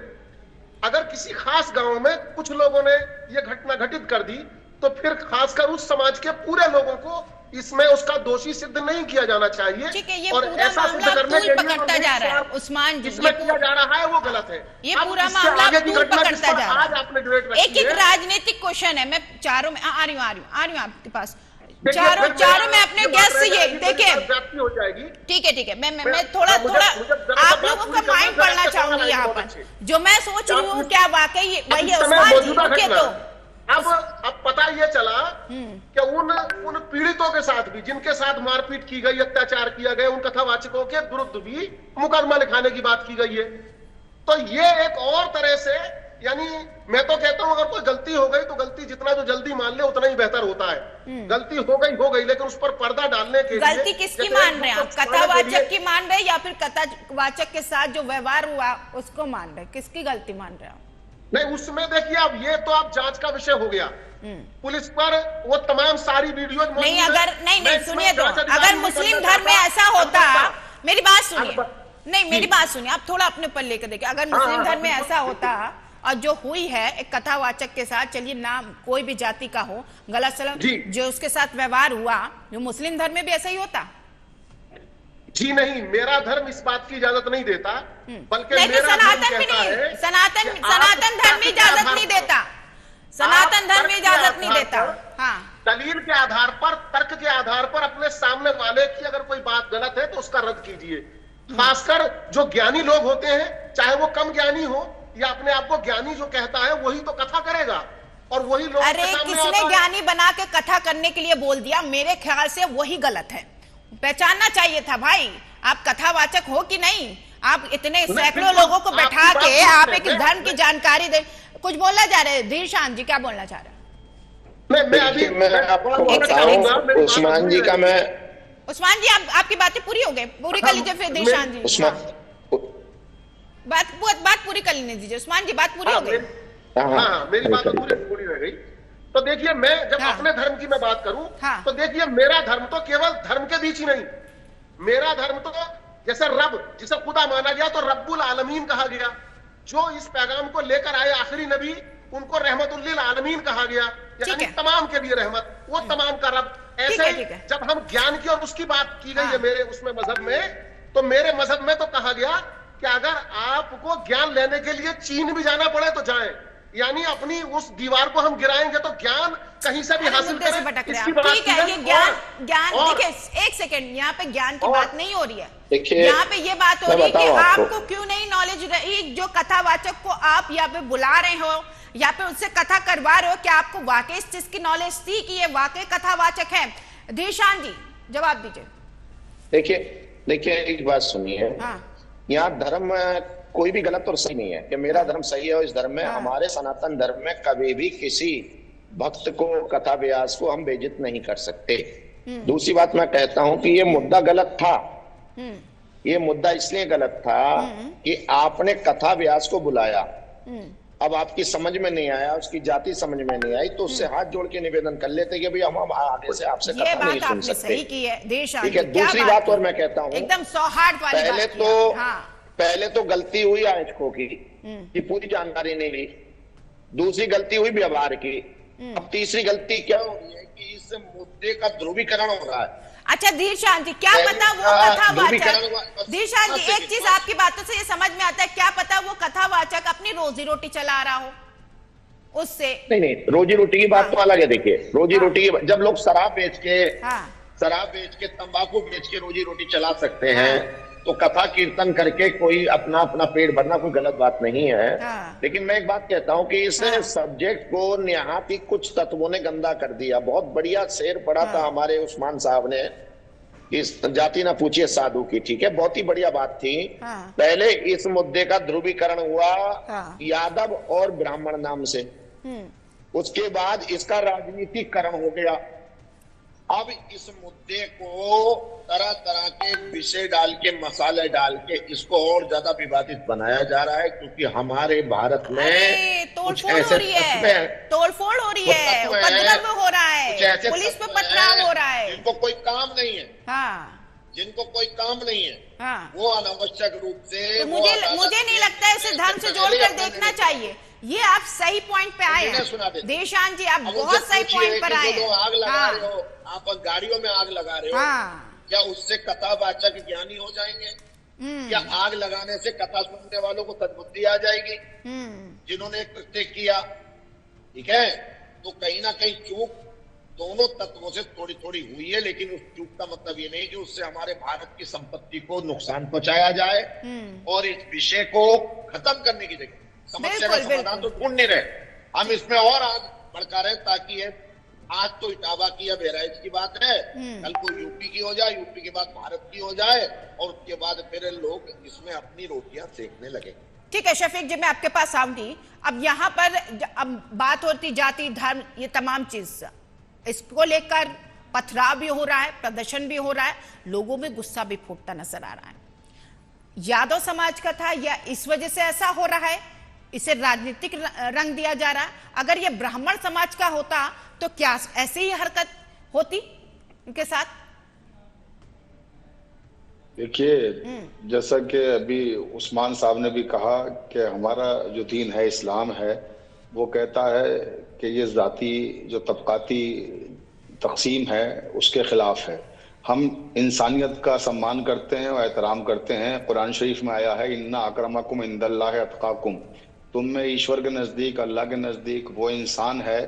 अगर किसी खास गांव में कुछ लोगों ने यह घटना घटित कर दी, तो फिर खासकर उस समाज के पूरे लोगों को इसमें उसका दोषी सिद्ध नहीं किया जाना चाहिए। ठीक है, ये और पूरा ऐसा सिद्ध करने के पकड़ता जा रहा है उस्मान जी, जिसमें किया जा रहा है वो गलत है। ये पूरा मामला दूर पकड़ता जा रहा है। आज आपने डिबेट रखी है, एक राजनीतिक क्वेश्चन है। मैं चारों में आ रही हूँ आपके पास। चारों में अपने गेस्ट से ये देखिए, हो जाएगी। ठीक है, मैं थोड़ा आप लोगों का माइंड पढ़ना चाहूंगी यहाँ पर। जो मैं सोच रही हूँ क्या वाकई वही है उस्मान जी? अब पता ये चला कि उन पीड़ितों के साथ भी, जिनके साथ मारपीट की गई, अत्याचार किया गया, उन कथावाचकों के विरुद्ध भी मुकदमा लिखाने की बात की गई है। तो ये एक और तरह से, यानी मैं तो कहता हूं अगर कोई गलती हो गई तो गलती जितना जो जल्दी मान ले उतना ही बेहतर होता है। गलती हो गई, लेकिन उस पर पर्दा डालने के लिए गलती किसकी मान रहे हैं आप? कथावाचक की मान रहे हैं या फिर कथावाचक के साथ जो व्यवहार हुआ उसको मान रहे हैं? किसकी गलती मान रहे हैं आप? नहीं, उसमें देखिए अब ये तो आप जांच का विषय हो गया। पुलिस पर वो तमाम सारी वीडियो नहीं, अगर नहीं सुनिए तो, अगर मुस्लिम धर्म में ऐसा होता, मेरी बात सुनिए, नहीं मेरी बात सुनिए, आप थोड़ा अपने पर लेकर देखिए। अगर मुस्लिम धर्म में ऐसा होता और जो हुई है एक कथावाचक के साथ, चलिए नाम कोई भी जाति का हो, गलत सलम जो उसके साथ व्यवहार हुआ, जो मुस्लिम धर्म में भी ऐसा ही होता? जी नहीं, मेरा धर्म इस बात की इजाजत नहीं देता, बल्कि सनातन भी नहीं, सनातन धर्म इजाजत नहीं देता, सनातन धर्म इजाजत नहीं देता। हाँ, दलील के आधार पर, तर्क के आधार पर अपने सामने वाले की अगर कोई बात गलत है तो उसका रद्द कीजिए। खासकर जो ज्ञानी लोग होते हैं, चाहे वो कम ज्ञानी हो या अपने आप को ज्ञानी जो कहता है, वही तो कथा करेगा और वही लोग। अरे किसने ज्ञानी बना के कथा करने के लिए बोल दिया? मेरे ख्याल से वही गलत है, पहचानना चाहिए था भाई। आप कथावाचक हो कि नहीं? आप इतने सैकड़ों लोगों को बैठा के आप एक धर्म की जानकारी दे, कुछ बोलना चाह रहे हैं धीरशान जी, क्या बोलना चाह रहे हैं? मैं आपको बताऊं उस्मान जी का, उस्मान जी आपकी बातें पूरी हो गई, पूरी कर लीजिए फिर धीरशान जी। बात पूरी कर लेने दीजिए उस्मान जी, बात पूरी हो गई। हाँ, मेरी बात पूरी रह गई। तो देखिए, मैं जब अपने धर्म की मैं बात करूं, तो देखिए मेरा धर्म तो केवल धर्म के बीच ही नहीं, मेरा धर्म तो जैसे रब, जिसे खुदा माना गया तो रब्बुल आलमीन कहा गया। जो इस पैगाम को लेकर आए आखिरी नबी, उनको रहमतुल्लिल आलमीन कहा गया, यानी तमाम के लिए रहमत, वो तमाम का रब। ऐसे जब हम ज्ञान की और उसकी बात की गई है मेरे उसमें मजहब में, तो मेरे मजहब में तो कहा गया कि अगर आपको ज्ञान लेने के लिए चीन भी जाना पड़े तो जाएं, यानी अपनी उस दीवार को हम गिराएंगे तो ज्ञान कहीं से भी हासिल करें। ठीक है, ये ज्ञान देखिए, एक सेकंड, यहाँ पे ज्ञान की बात नहीं हो रही है, यहाँ पे ये बात हो रही है कि आपको क्यों नहीं नॉलेज रही, जो कथावाचक को आप यहाँ पे बुला रहे हो या फिर उससे कथा करवा रहे हो, क्या आपको वाकई इस चीज की नॉलेज थी कि ये वाकई कथावाचक है? धीरशान जी जवाब दीजिए। देखिए एक बात सुनिए, यहाँ धर्म कोई भी गलत और सही नहीं है कि मेरा धर्म सही है और इस धर्म में, हमारे सनातन धर्म में कभी भी किसी भक्त को, कथा व्यास को हम बेइज्जत नहीं कर सकते। दूसरी बात मैं कहता हूं कि ये मुद्दा गलत था। ये मुद्दा इसलिए गलत था कि आपने कथा व्यास को बुलाया, अब आपकी समझ में नहीं आया, उसकी जाति समझ में नहीं आई, तो उससे हाथ जोड़ के निवेदन कर लेते कि भाई हम आगे से आपसे कथा नहीं सुन सकते। ठीक है, दूसरी बात और मैं कहता हूँ, एकदम सौहार्द वाली पहले तो गलती हुई आयोजकों की कि पूरी जानकारी नहीं ली, दूसरी गलती हुई व्यवहार की, अब तीसरी गलती क्या हो रही है कि इस मुद्दे का ध्रुवीकरण हो रहा है। अच्छा धीरशान जी, क्या पता वो कथावाचक, धीरशान जी एक चीज आपकी बातों से ये समझ में आता है, क्या पता वो कथावाचक अपनी रोजी रोटी चला रहा हो उससे? नहीं, रोजी रोटी की बात तो अलग है। देखिए रोजी रोटी, जब लोग शराब बेच के तंबाकू बेच के रोजी रोटी चला सकते हैं, तो कथा कीर्तन करके कोई अपना पेट भरना कोई गलत बात नहीं है। लेकिन मैं एक बात कहता हूं कि इस सब्जेक्ट को निहाती कुछ तत्वों ने गंदा कर दिया। बहुत बढ़िया शेर पढ़ा था हमारे उस्मान साहब ने, इस जाति ना पूछिए साधु की, ठीक है, बहुत ही बढ़िया बात थी। पहले इस मुद्दे का ध्रुवीकरण हुआ यादव और ब्राह्मण नाम से, उसके बाद इसका राजनीतिकरण हो गया। अब इस मुद्दे को तरह तरह के विषय डाल के, मसाले डाल के इसको और ज्यादा विवादित बनाया जा रहा है, क्योंकि हमारे भारत में तोड़फोड़ हो रही है, उपद्रव हो रहा है, पुलिस पे पथराव हो रहा है। जिनको कोई काम नहीं है, जिनको कोई काम नहीं है, वो अनावश्यक रूप से, मुझे नहीं लगता इसे धर्म से जोड़कर देखना चाहिए। ये आप सही पॉइंट पे आए हैं देशान जी, आप बहुत सही पॉइंट पर आए हैं। आग लगा रहे हो, आप गाड़ियों में आग लगा रहे हो, क्या उससे कथावाचक ज्ञानी हो जाएंगे? क्या आग लगाने से कथा सुनने वालों को सद्बुद्धि आ जाएगी जिन्होंने कृत्य किया? ठीक है, तो कहीं ना कहीं चूक दोनों तत्वों से थोड़ी थोड़ी हुई है, लेकिन उस चूक का मतलब ये नहीं कि उससे हमारे भारत की संपत्ति को नुकसान पहुंचाया जाए। और इस विषय को खत्म करने की जगह समस्या का समाधान तो ढूंढ नहीं रहे, हम इसमें और आग भड़का रहे ताकि ये आज तो इटावा की या बहराइच की बात है, कल को यूपी की हो जाए, यूपी के बाद भारत की हो जाए और उसके बाद फिर लोग इसमें अपनी रोटियां सेकने लगे। ठीक है शफीक जी, मैं आपके पास आऊंगी। अब यहाँ पर अब बात होती जाति धर्म ये तमाम चीज, इसको लेकर पथराव भी हो रहा है, प्रदर्शन भी हो रहा है, लोगों में गुस्सा भी फूटता नजर आ रहा है। यादव समाज का था या इस वजह से ऐसा हो रहा है, इसे राजनीतिक रंग दिया जा रहा है? अगर ये ब्राह्मण समाज का होता तो क्या ऐसी ही हरकत होती इनके साथ? देखिए, जैसा कि अभी उस्मान साहब ने भी कहा कि हमारा जो दीन है, इस्लाम है, वो कहता है कि ये जाति जो तबकाती तकसीम है उसके खिलाफ है। हम इंसानियत का सम्मान करते हैं और एहतराम करते हैं। कुरान शरीफ में आया है, इन्ना अक्रमकुम इंदल्लाहि अतकाकुम, तुम में ईश्वर के नजदीक, अल्लाह के नजदीक वो इंसान है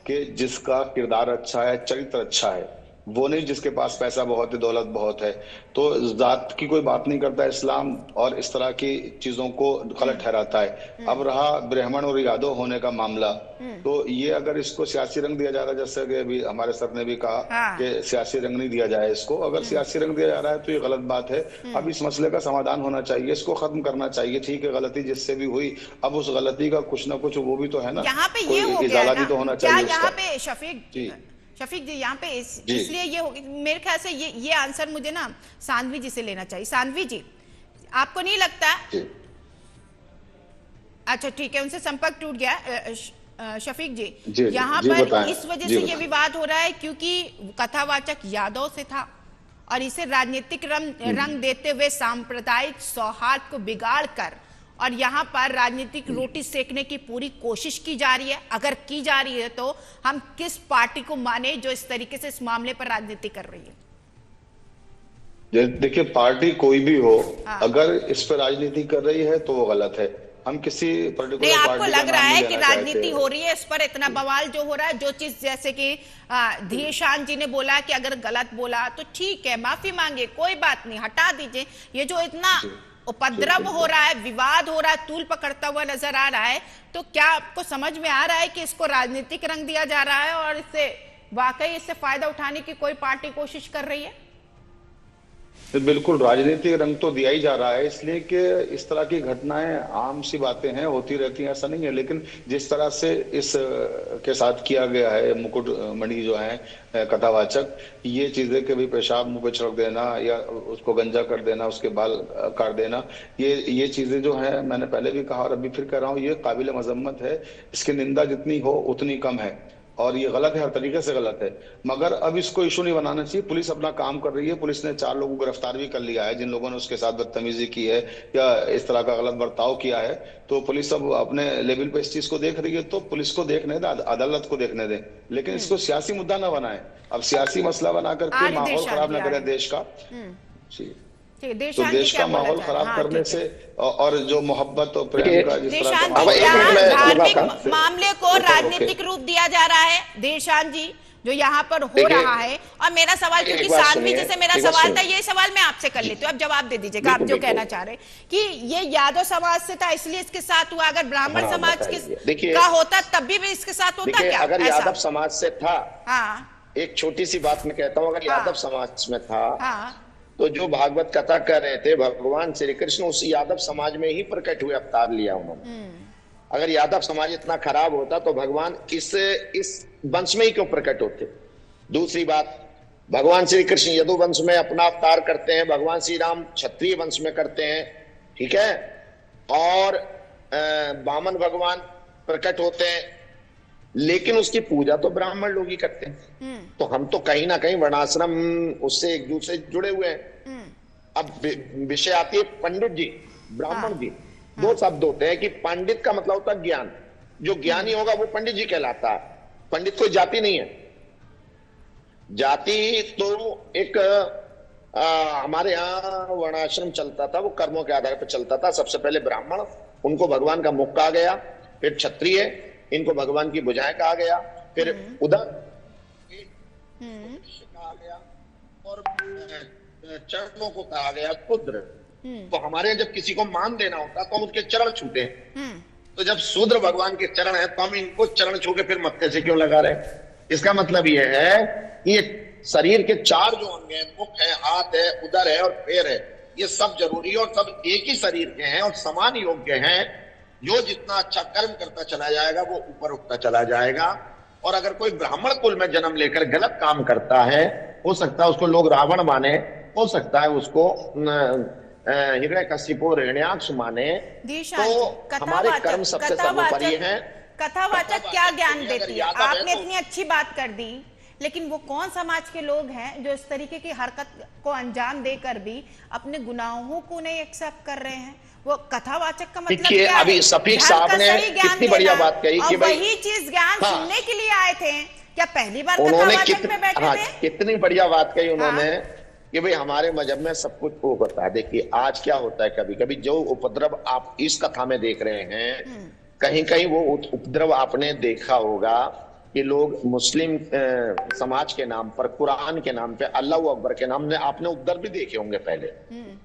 कि जिसका किरदार अच्छा है, चरित्र अच्छा है, वो नहीं जिसके पास पैसा बहुत है, दौलत बहुत है। तो जात की कोई बात नहीं करता इस्लाम, और इस तरह की चीजों को गलत ठहराता है। अब रहा ब्राह्मण और यादव होने का मामला, तो ये अगर इसको सियासी रंग दिया जा रहा है, जैसे कि अभी हमारे सर ने भी कहा कि सियासी रंग नहीं दिया जाए इसको, अगर सियासी रंग दिया जा रहा है तो ये गलत बात है। अब इस मसले का समाधान होना चाहिए, इसको खत्म करना चाहिए। ठीक है, गलती जिससे भी हुई, अब उस गलती का कुछ ना कुछ वो भी तो है ना, यहाँ पे ये हो गया भी तो होना चाहिए। यहाँ पे शफीक जी यहाँ पे इसलिए ये होगी, मेरे ख्याल से ये आंसर मुझे ना सांधवी जी से लेना चाहिए। सांधवी जी, आपको नहीं लगता? अच्छा ठीक है, उनसे संपर्क टूट गया। शफीक जी, यहाँ पर इस वजह से ये विवाद हो रहा है क्योंकि कथावाचक यादव से था और इसे राजनीतिक रंग देते हुए सांप्रदायिक सौहार्द को बिगाड़ कर और यहाँ पर राजनीतिक रोटी सेकने की पूरी कोशिश की जा रही है। अगर की जा रही है तो हम किस पार्टी को माने जो इस तरीके से इस मामले पर राजनीति कर रही है? देखिए, पार्टी कोई भी हो, अगर इस पर राजनीति कर रही है तो वो गलत है। हम किसी पर्टिकुलर पार्टी आपको लग रहा है कि राजनीति हो रही है, इस पर इतना बवाल जो हो रहा है, जो चीज जैसे कि धीशान जी ने बोला कि अगर गलत बोला तो ठीक है, माफी मांगे, कोई बात नहीं, हटा दीजिए। ये जो इतना उपद्रव हो रहा है, विवाद हो रहा है, तूल पकड़ता हुआ नजर आ रहा है, तो क्या आपको समझ में आ रहा है कि इसको राजनीतिक रंग दिया जा रहा है और इससे वाकई इससे फायदा उठाने की कोई पार्टी कोशिश कर रही है? बिल्कुल, राजनीतिक रंग तो दिया ही जा रहा है, इसलिए कि इस तरह की घटनाएं आम सी बातें हैं, होती रहती हैं, ऐसा नहीं है। लेकिन जिस तरह से इस के साथ किया गया है, मुकुट मणि जो है कथावाचक, ये चीजें कि भाई पेशाब मुंह पे छिड़क देना या उसको गंजा कर देना, उसके बाल काट देना, ये चीजें जो है, मैंने पहले भी कहा और अभी फिर कह रहा हूँ, ये काबिल मजम्मत है। इसकी निंदा जितनी हो उतनी कम है और ये गलत है, हर तरीके से गलत है। मगर अब इसको इशू नहीं बनाना चाहिए। पुलिस अपना काम कर रही है, पुलिस ने 4 लोगों को गिरफ्तार भी कर लिया है जिन लोगों ने उसके साथ बदतमीजी की है या इस तरह का गलत बर्ताव किया है। तो पुलिस अब अपने लेवल पे इस चीज को देख रही है, तो पुलिस को देखने दे, अदालत को देखने दे, लेकिन इसको सियासी मुद्दा ना बनाए। अब सियासी मसला बना करके माहौल खराब ना करे देश का। तो देश का माहौल खराब करने से और जो मोहब्बत और प्रेम का जिस तरह धार्मिक मामले को राजनीतिक रूप दिया जा रहा है, देशान जी, जो यहाँ पर हो रहा है। और मेरा सवाल, क्योंकि साध्वी जी से मेरा सवाल था, ये सवाल मैं आपसे कर लेती हूँ, अब जवाब दे दीजिएगा आप जो कहना चाह रहे हैं कि ये यादव समाज से था इसलिए इसके साथ हुआ। अगर ब्राह्मण समाज का होता तब भी इसके साथ होता क्या? अगर यादव समाज से था, एक छोटी सी बात मैं कहता हूँ, अगर यादव समाज में था तो जो भागवत कथा कर रहे थे भगवान श्री कृष्ण उस यादव समाज में ही प्रकट हुए, अवतार लिया उन्होंने। अगर यादव समाज इतना खराब होता तो भगवान इस वंश में ही क्यों प्रकट होते? दूसरी बात, भगवान श्री कृष्ण यदु वंश में अपना अवतार करते हैं, भगवान श्री राम क्षत्रिय वंश में करते हैं, ठीक है, और वामन भगवान प्रकट होते हैं, लेकिन उसकी पूजा तो ब्राह्मण लोग ही करते हैं। तो हम तो कहीं ना कहीं वर्णाश्रम उससे एक दूसरे जुड़े हुए हैं। अब विषय आती है पंडित जी, ब्राह्मण जी, 2 शब्द होते हैं कि पंडित का मतलब होता है ज्ञान, जो ज्ञानी होगा वो पंडित जी कहलाता है। पंडित कोई जाति नहीं है। जाति तो एक हमारे यहाँ वर्णाश्रम चलता था, वो कर्मों के आधार पर चलता था। सबसे पहले ब्राह्मण, उनको भगवान का मुख कहा गया, फिर क्षत्रिय, इनको भगवान की भुजाएं कहा गया, फिर उदर कहा गया और चरणों को कहा गया पुत्र। तो हमारे जब किसी को मान देना होता तो हम उसके चरण छूटे, तो जब शूद्र भगवान के चरण है तो हम इनको चरण छू के फिर मत्थे से क्यों लगा रहे हैं? इसका मतलब यह है कि ये शरीर के 4 जो अंग हैं, मुख है, हाथ है, उदर है और पैर है, ये सब जरूरी है और सब एक ही शरीर के हैं और समान योग्य हैं। जो जितना अच्छा कर्म करता चला जाएगा वो ऊपर उठता चला जाएगा। और अगर कोई ब्राह्मण कुल में जन्म लेकर गलत काम करता है, हो सकता है उसको लोग रावण माने, हो सकता है उसको हिरण्यकशिपु हिरण्याक्ष माने, तो हमारे कर्म सबसे सर्वोपरि है। कथावाचक क्या ज्ञान देती है? आपने इतनी अच्छी बात कर दी, लेकिन वो कौन समाज के लोग हैं जो इस तरीके की हरकत को अंजाम देकर भी अपने गुनाहों को नहीं एक्सेप्ट कर रहे हैं? वो कथावाचक का मतलब क्या है? अभी सफीक साहब ने कितनी बढ़िया बात कही कि भाई वही चीज ज्ञान सुनने के लिए आए थे। क्या पहली बार कथावाचक में बैठे थे? कितनी बढ़िया बात कही उन्होंने कि भाई हमारे मजहब में सब कुछ वो होता है। देखिए आज क्या होता है, कभी कभी जो उपद्रव आप इस कथा में देख रहे हैं, कहीं कहीं वो उपद्रव आपने देखा होगा कि लोग मुस्लिम समाज के नाम पर, कुरान के नाम पे, अल्लाह अकबर के नाम में आपने उपद्रव भी देखे होंगे पहले।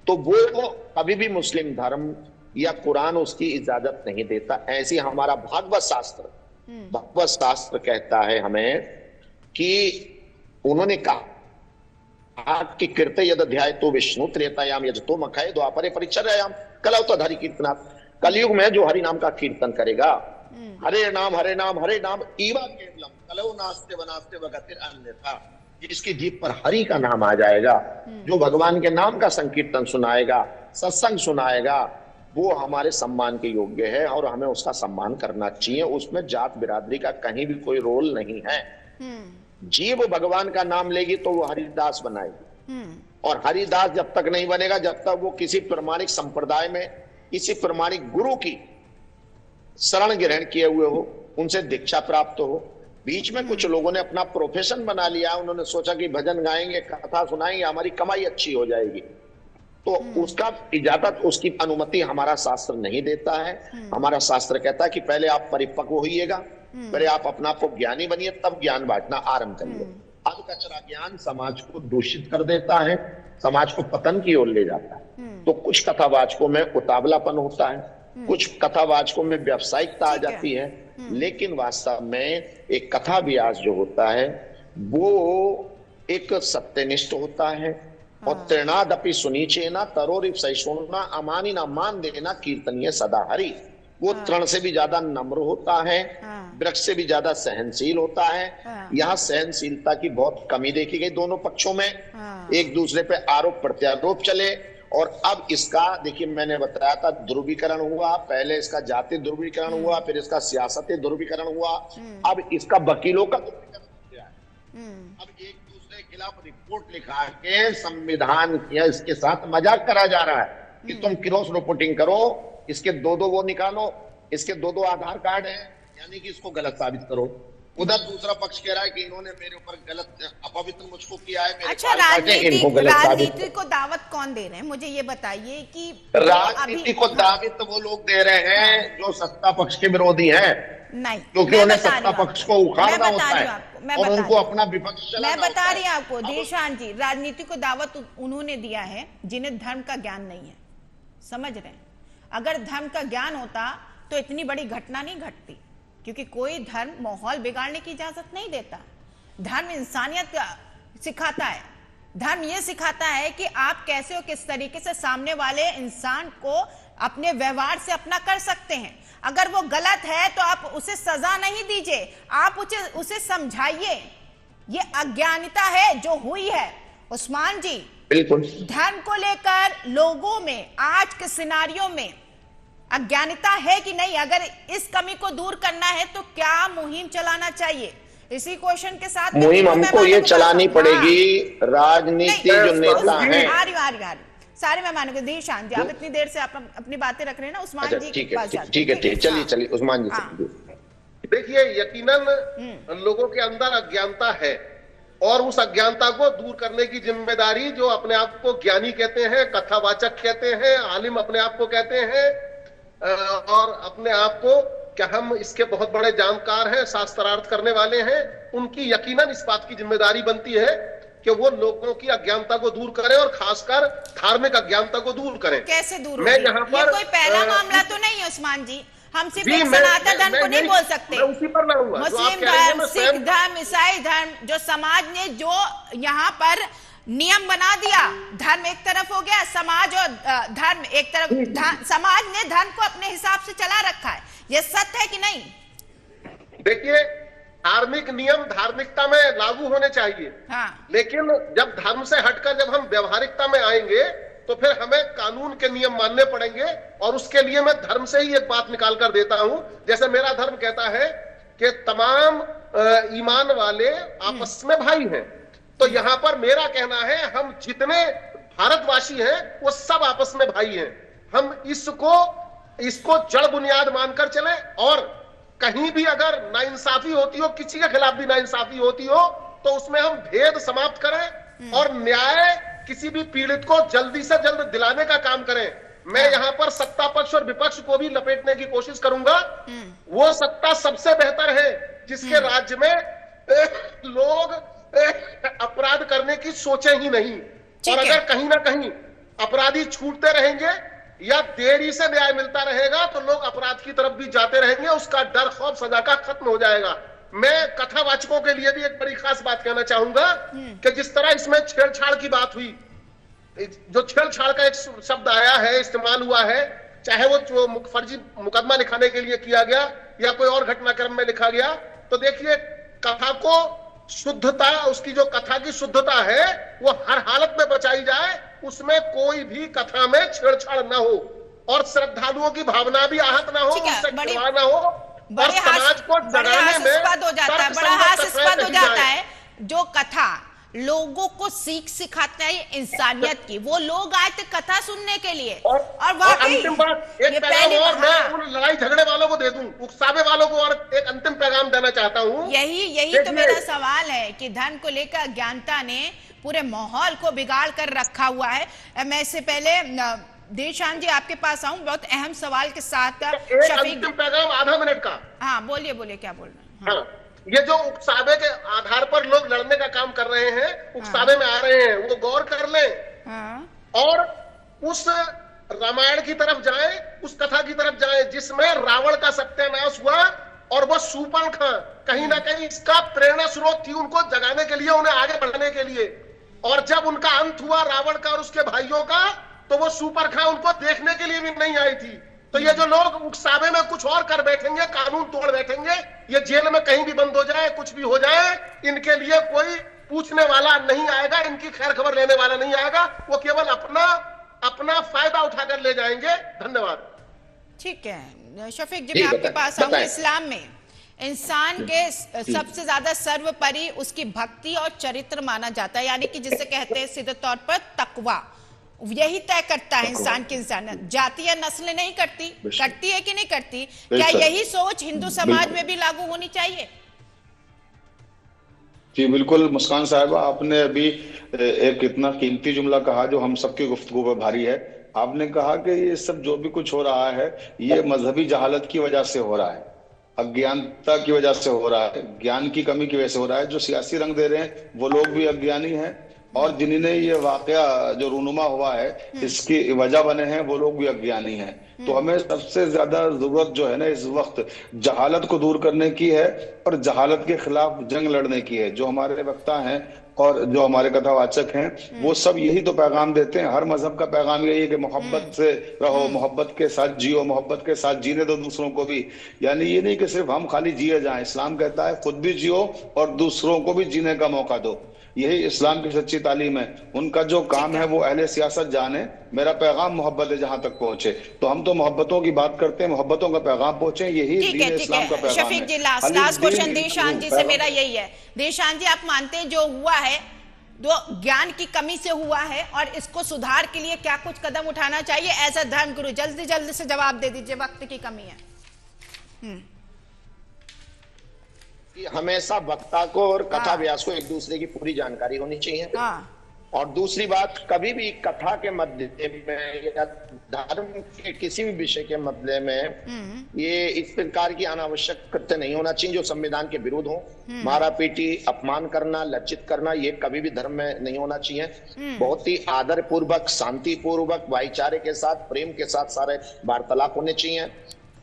तो वो कभी भी मुस्लिम धर्म या कुरान उसकी इजाजत नहीं देता। ऐसी हमारा भागवत शास्त्र कहता है हमें कि उन्होंने कहा कि कीर्ते यद अध्याय तो विष्णु त्रेतायाम यजतो मखाए द्वापरे परिचर्यायाम कलौतधारी कीर्तनाथ। कलयुग में जो हरि नाम का कीर्तन करेगा, हरे नाम हरे नाम हरे नाम ईवा केवलम कलौ नास्ते वनास्ते वगतिर अन्यथा, जिसकी जीभ पर हरि का नाम आ जाएगा, जो भगवान के नाम का संकीर्तन सुनाएगा, सत्संग सुनाएगा, वो हमारे सम्मान के योग्य है और हमें उसका सम्मान करना चाहिए। उसमें जात बिरादरी का कहीं भी कोई रोल नहीं है। जीव भगवान का नाम लेगी तो वो हरिदास बनाएगी, और हरिदास जब तक नहीं बनेगा जब तक वो किसी प्रमाणिक संप्रदाय में, किसी प्रमाणिक गुरु की शरण ग्रहण किए हुए हो, उनसे दीक्षा प्राप्त हो। बीच में कुछ लोगों ने अपना प्रोफेशन बना लिया, उन्होंने सोचा कि भजन गाएंगे, कथा सुनाएंगे, हमारी कमाई अच्छी हो जाएगी, तो उसका इजाजत, उसकी अनुमति हमारा शास्त्र नहीं देता है। हमारा शास्त्र कहता है कि पहले आप परिपक्व होइएगा, पहले आप अपना को ज्ञानी बनिए, तब ज्ञान बांटना आरंभ करिए। अब कचरा ज्ञान समाज को दूषित कर देता है, समाज को पतन की ओर ले जाता है। तो कुछ कथावाचकों में उतावलापन होता है, कुछ कथावाचकों में व्यावसायिकता आ जाती है, लेकिन वास्तव में एक कथा व्यास जो होता है वो एक सत्यनिष्ठ होता है। और तृणादपि सुनीचेना तरोरिव सहिष्णुना अमानिना मान देना कीर्तनीय सदा हरि। वो तृण से भी ज्यादा नम्र होता है, वृक्ष से भी ज्यादा सहनशील होता है। यहाँ सहनशीलता की बहुत कमी देखी गई दोनों पक्षों में, एक दूसरे पे आरोप प्रत्यारोप चले। और अब इसका देखिए, मैंने बताया था ध्रुवीकरण हुआ, पहले इसका जाति ध्रुवीकरण हुआ, फिर इसका सियासती ध्रुवीकरण हुआ, अब इसका वकीलों का ध्रुवीकरण हो गया है। अब एक दूसरे के खिलाफ रिपोर्ट लिखा के संविधान किया, इसके साथ मजाक करा जा रहा है कि तुम क्रॉस रिपोर्टिंग करो, इसके दो वो निकालो, इसके दो आधार कार्ड है, यानी कि इसको गलत साबित करो। उधर दूसरा पक्ष कह रहा है कि इन्होंने मेरे ऊपर गलत अपवित्र मुझको किया है। अच्छा, राजनीति को दावत कौन दे रहे हैं, मुझे ये बताइए कि राजनीति को दावत वो लोग दे रहे हैं जो सत्ता पक्ष के विरोधी हैं। नहीं, क्योंकि उन्हें सत्ता पक्ष को उखाड़ना होता है और उनको अपना विपक्ष चलाना मैं बता रही हूँ आपको होता है। देशान जी, राजनीति को दावत उन्होंने दिया है जिन्हें धर्म का ज्ञान नहीं है, समझ रहे हैं। अगर धर्म का ज्ञान होता तो इतनी बड़ी घटना नहीं घटती, क्योंकि कोई धर्म माहौल बिगाड़ने की इजाजत नहीं देता। धर्म इंसानियत सिखाता है, धर्म यह सिखाता है कि आप कैसे और किस तरीके से सामने वाले इंसान को अपने व्यवहार से अपना कर सकते हैं। अगर वो गलत है तो आप उसे सजा नहीं दीजिए, आप उसे समझाइए। ये अज्ञानता है जो हुई है उस्मान जी। बिल्कुल, धर्म को लेकर लोगों में आज के सिनारियों में अज्ञानता है कि नहीं, अगर इस कमी को दूर करना है तो क्या मुहिम चलाना चाहिए? इसी क्वेश्चन के साथ मुहिम हमको ये चलानी पड़ेगी। राजनीति जो नेता हैं, आ रही सारे मेहमानों को दी शांत जी, आप इतनी देर से आप अपनी बातें रख रहे हैं ना उस्मान जी के पास। ठीक है, चलिए उस्मान जी। देखिए, यकीनन लोगों के अंदर अज्ञानता है और उस अज्ञानता को दूर करने की जिम्मेदारी जो अपने आप को ज्ञानी कहते हैं, कथावाचक कहते हैं, आलिम अपने आप को कहते हैं और अपने आप को क्या हम इसके बहुत बड़े जानकार हैं, शास्त्रार्थ करने वाले हैं, उनकी यकीनन इस बात की जिम्मेदारी बनती है कि वो लोगों की अज्ञानता को दूर करें और खासकर धार्मिक अज्ञानता को दूर करें। कैसे दूर? मैं यहाँ पर कोई पहला मामला तो नहीं है उस्मान जी। हम सिर्फ एक सनातन धर्म को नहीं बोल सकते। उसी पर लड़ूंगा। मुस्लिम धर्म, सिख धर्म, ईसाई धर्म, जो समाज ने जो यहाँ पर नियम बना दिया, धर्म एक तरफ हो गया, समाज और धर्म एक तरफ, समाज ने धर्म को अपने हिसाब से चला रखा है। ये सत्य है कि नहीं? देखिए, धार्मिक नियम धार्मिकता में लागू होने चाहिए। हाँ। लेकिन जब धर्म से हटकर जब हम व्यवहारिकता में आएंगे तो फिर हमें कानून के नियम मानने पड़ेंगे। और उसके लिए मैं धर्म से ही एक बात निकाल कर देता हूं। जैसे मेरा धर्म कहता है कि तमाम ईमान वाले आपस में भाई हैं, तो यहां पर मेरा कहना है हम जितने भारतवासी हैं वो सब आपस में भाई हैं। हम इसको जड़ बुनियाद मानकर चले, और कहीं भी अगर नाइंसाफी होती हो, किसी के खिलाफ भी नाइंसाफी होती हो, तो उसमें हम भेद समाप्त करें और न्याय किसी भी पीड़ित को जल्दी से जल्द दिलाने का काम करें। मैं यहाँ पर सत्ता पक्ष और विपक्ष को भी लपेटने की कोशिश करूंगा। वो सत्ता सबसे बेहतर है जिसके राज्य में लोग अपराध करने की सोचे ही नहीं। और अगर कहीं ना कहीं अपराधी छूटते रहेंगे या देरी से न्याय मिलता रहेगा तो लोग अपराध की तरफ भी जाते रहेंगे, उसका डर खौफ सजा का खत्म हो जाएगा। मैं कथावाचकों के लिए भी एक बड़ी खास बात कहना चाहूंगा कि जिस तरह इसमें छेड़छाड़ की बात हुई, जो छेड़छाड़ का एक शब्द आया है, इस्तेमाल हुआ है, चाहे वो फर्जी मुकदमा लिखाने के लिए किया गया या कोई और घटनाक्रम में लिखा गया, तो देखिए कथा को शुद्धता, उसकी जो कथा की शुद्धता है वो हर हालत में बचाई जाए, उसमें कोई भी कथा में छेड़छाड़ ना हो और श्रद्धालुओं की भावना भी आहत ना हो, उससे खिलवाड़ ना हो, और समाज को जगाने में बड़ा हास्यास्पद हो जाता है जो कथा लोगों को सीख सिखाता है इंसानियत की। वो लोग आए थे कथा सुनने के लिए, और अंतिम बात, एक पैगाम और मैं उन लड़ाई झगड़े वालों को दे दूं, उकसावे वालों को और एक अंतिम पैगाम देना चाहता हूं। यही तो मेरा सवाल है कि धर्म को लेकर अज्ञानता ने पूरे माहौल को बिगाड़ कर रखा हुआ है। मैं इससे पहले देशान जी आपके पास आऊं बहुत अहम सवाल के साथ। अंतिम पैगाम आधा मिनट का। हाँ बोलिए क्या बोल रहे हैं? हाँ, ये जो उकसावे के आधार पर लोग लड़ने का काम कर रहे हैं, उकसावे में आ रहे हैं, वो गौर कर लें और उस रामायण की तरफ जाएं, उस कथा की तरफ जाएं जिसमें रावण का सत्यानाश हुआ और वो शूर्पणखा कहीं ना कहीं इसका प्रेरणा स्रोत थी उनको जगाने के लिए, उन्हें आगे बढ़ाने के लिए। और जब उनका अंत हुआ रावण का और उसके भाइयों का, तो वो शूर्पणखा उनको देखने के लिए भी नहीं आई थी। तो ये जो लोग उकसावे में कुछ और कर बैठेंगे, कानून तोड़ बैठेंगे, ये जेल में कहीं भी बंद हो जाए, कुछ भी हो जाए, इनके लिए कोई पूछने वाला नहीं आएगा, इनकी खैर खबर लेने वाला नहीं आएगा, वो केवल अपना फायदा उठाकर ले जाएंगे। धन्यवाद। ठीक है शफीक जी, मैं आपके पास आऊंगा। इस्लाम में इंसान के सबसे ज्यादा सर्वोपरि उसकी भक्ति और चरित्र माना जाता है, यानी कि जिसे कहते हैं सीधे तौर पर तकवा। यही तय करता है इंसान की इंसानियत। जाति या नस्ल नहीं करती है कि नहीं करती? क्या यही सोच हिंदू समाज में भी लागू होनी चाहिए? जी बिल्कुल मुस्कान साहिबा, आपने अभी एक इतना कीमती जुमला कहा जो हम सबकी गुफ्तगू पर भारी है। आपने कहा कि ये सब जो भी कुछ हो रहा है ये मजहबी जहालत की वजह से हो रहा है, अज्ञानता की वजह से हो रहा है, ज्ञान की कमी की वजह से हो रहा है। जो सियासी रंग दे रहे हैं वो लोग भी अज्ञानी हैं, और जिन्होंने ये वाकया जो रूनुमा हुआ है इसकी वजह बने हैं वो लोग भी अज्ञानी हैं। तो हमें सबसे ज्यादा जरूरत जो है ना इस वक्त जहालत को दूर करने की है और जहालत के खिलाफ जंग लड़ने की है। जो हमारे वक्ता हैं और जो हमारे कथावाचक हैं वो सब यही तो पैगाम देते हैं। हर मजहब का पैगाम यही है कि मोहब्बत से रहो, मोहब्बत के साथ जियो, मोहब्बत के साथ जीने दो दूसरों को भी। यानी ये नहीं कि सिर्फ हम खाली जिए जाएं, इस्लाम कहता है खुद भी जियो और दूसरों को भी जीने का मौका दो। यही इस्लाम की सच्ची तालीम है। उनका जो काम है वो अहले सियासत जाने, मेरा पैगाम मोहब्बत है जहां तक पहुंचे। तो हम तो मोहब्बतों की बात करते हैं, मोहब्बतों का पैगाम पहुंचे, यही दीन इस्लाम का पैगाम है। शफीक जी, लास्ट क्वेश्चन देशान जी से मेरा यही है। देशान जी, आप मानते हैं जो हुआ है जो ज्ञान की कमी से हुआ है और इसको सुधार के लिए क्या कुछ कदम उठाना चाहिए एज अ धर्म गुरु? जल्दी से जवाब दे दीजिए, वक्त की कमी है। हमेशा वक्ता को और कथा व्यास को एक दूसरे की पूरी जानकारी होनी चाहिए। और दूसरी बात, कभी भी कथा के मध्य में या धर्म के किसी भी विषय के मध्य में ये इस प्रकार की अनावश्यक कृत्य नहीं होना चाहिए जो संविधान के विरुद्ध हो। मारा पीटी, अपमान करना, लज्जित करना, ये कभी भी धर्म में नहीं होना चाहिए। बहुत ही आदर पूर्वक, शांति पूर्वक, भाईचारे के साथ, प्रेम के साथ सारे वार्तालाप होने चाहिए।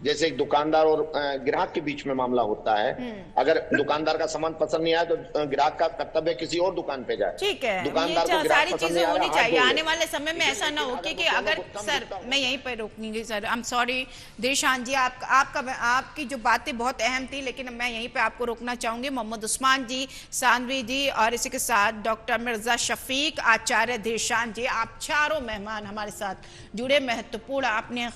जैसे एक दुकानदार और ग्राहक के बीच में मामला होता है। अगर दुकानदार का सामान पसंद नहीं आया तो ग्राहक का कर्तव्य किसी और दुकान पे जाए। ठीक है, दुकानदार ये को ग्राहक सारी पसंद चीजें नहीं होनी आया, चाहिए। हाथ आने वाले समय में ऐसा ना हो कि अगर सर मैं यहीं पर रोकूंगी sir, I am sorry Dilshan ji, आपकी जो बातें बहुत अहम थी, लेकिन मैं यहीं पे आपको रोकना चाहूंगी। मोहम्मद उस्मान जी, सानवी जी और इसी के साथ डॉक्टर मिर्जा शफीक, आचार्य दिलशान जी, आप चारों मेहमान हमारे साथ जुड़े, महत्वपूर्ण आपने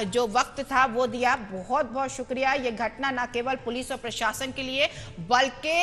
जो वक्त था वो दिया, बहुत बहुत शुक्रिया। ये घटना न केवल पुलिस और प्रशासन के लिए बल्कि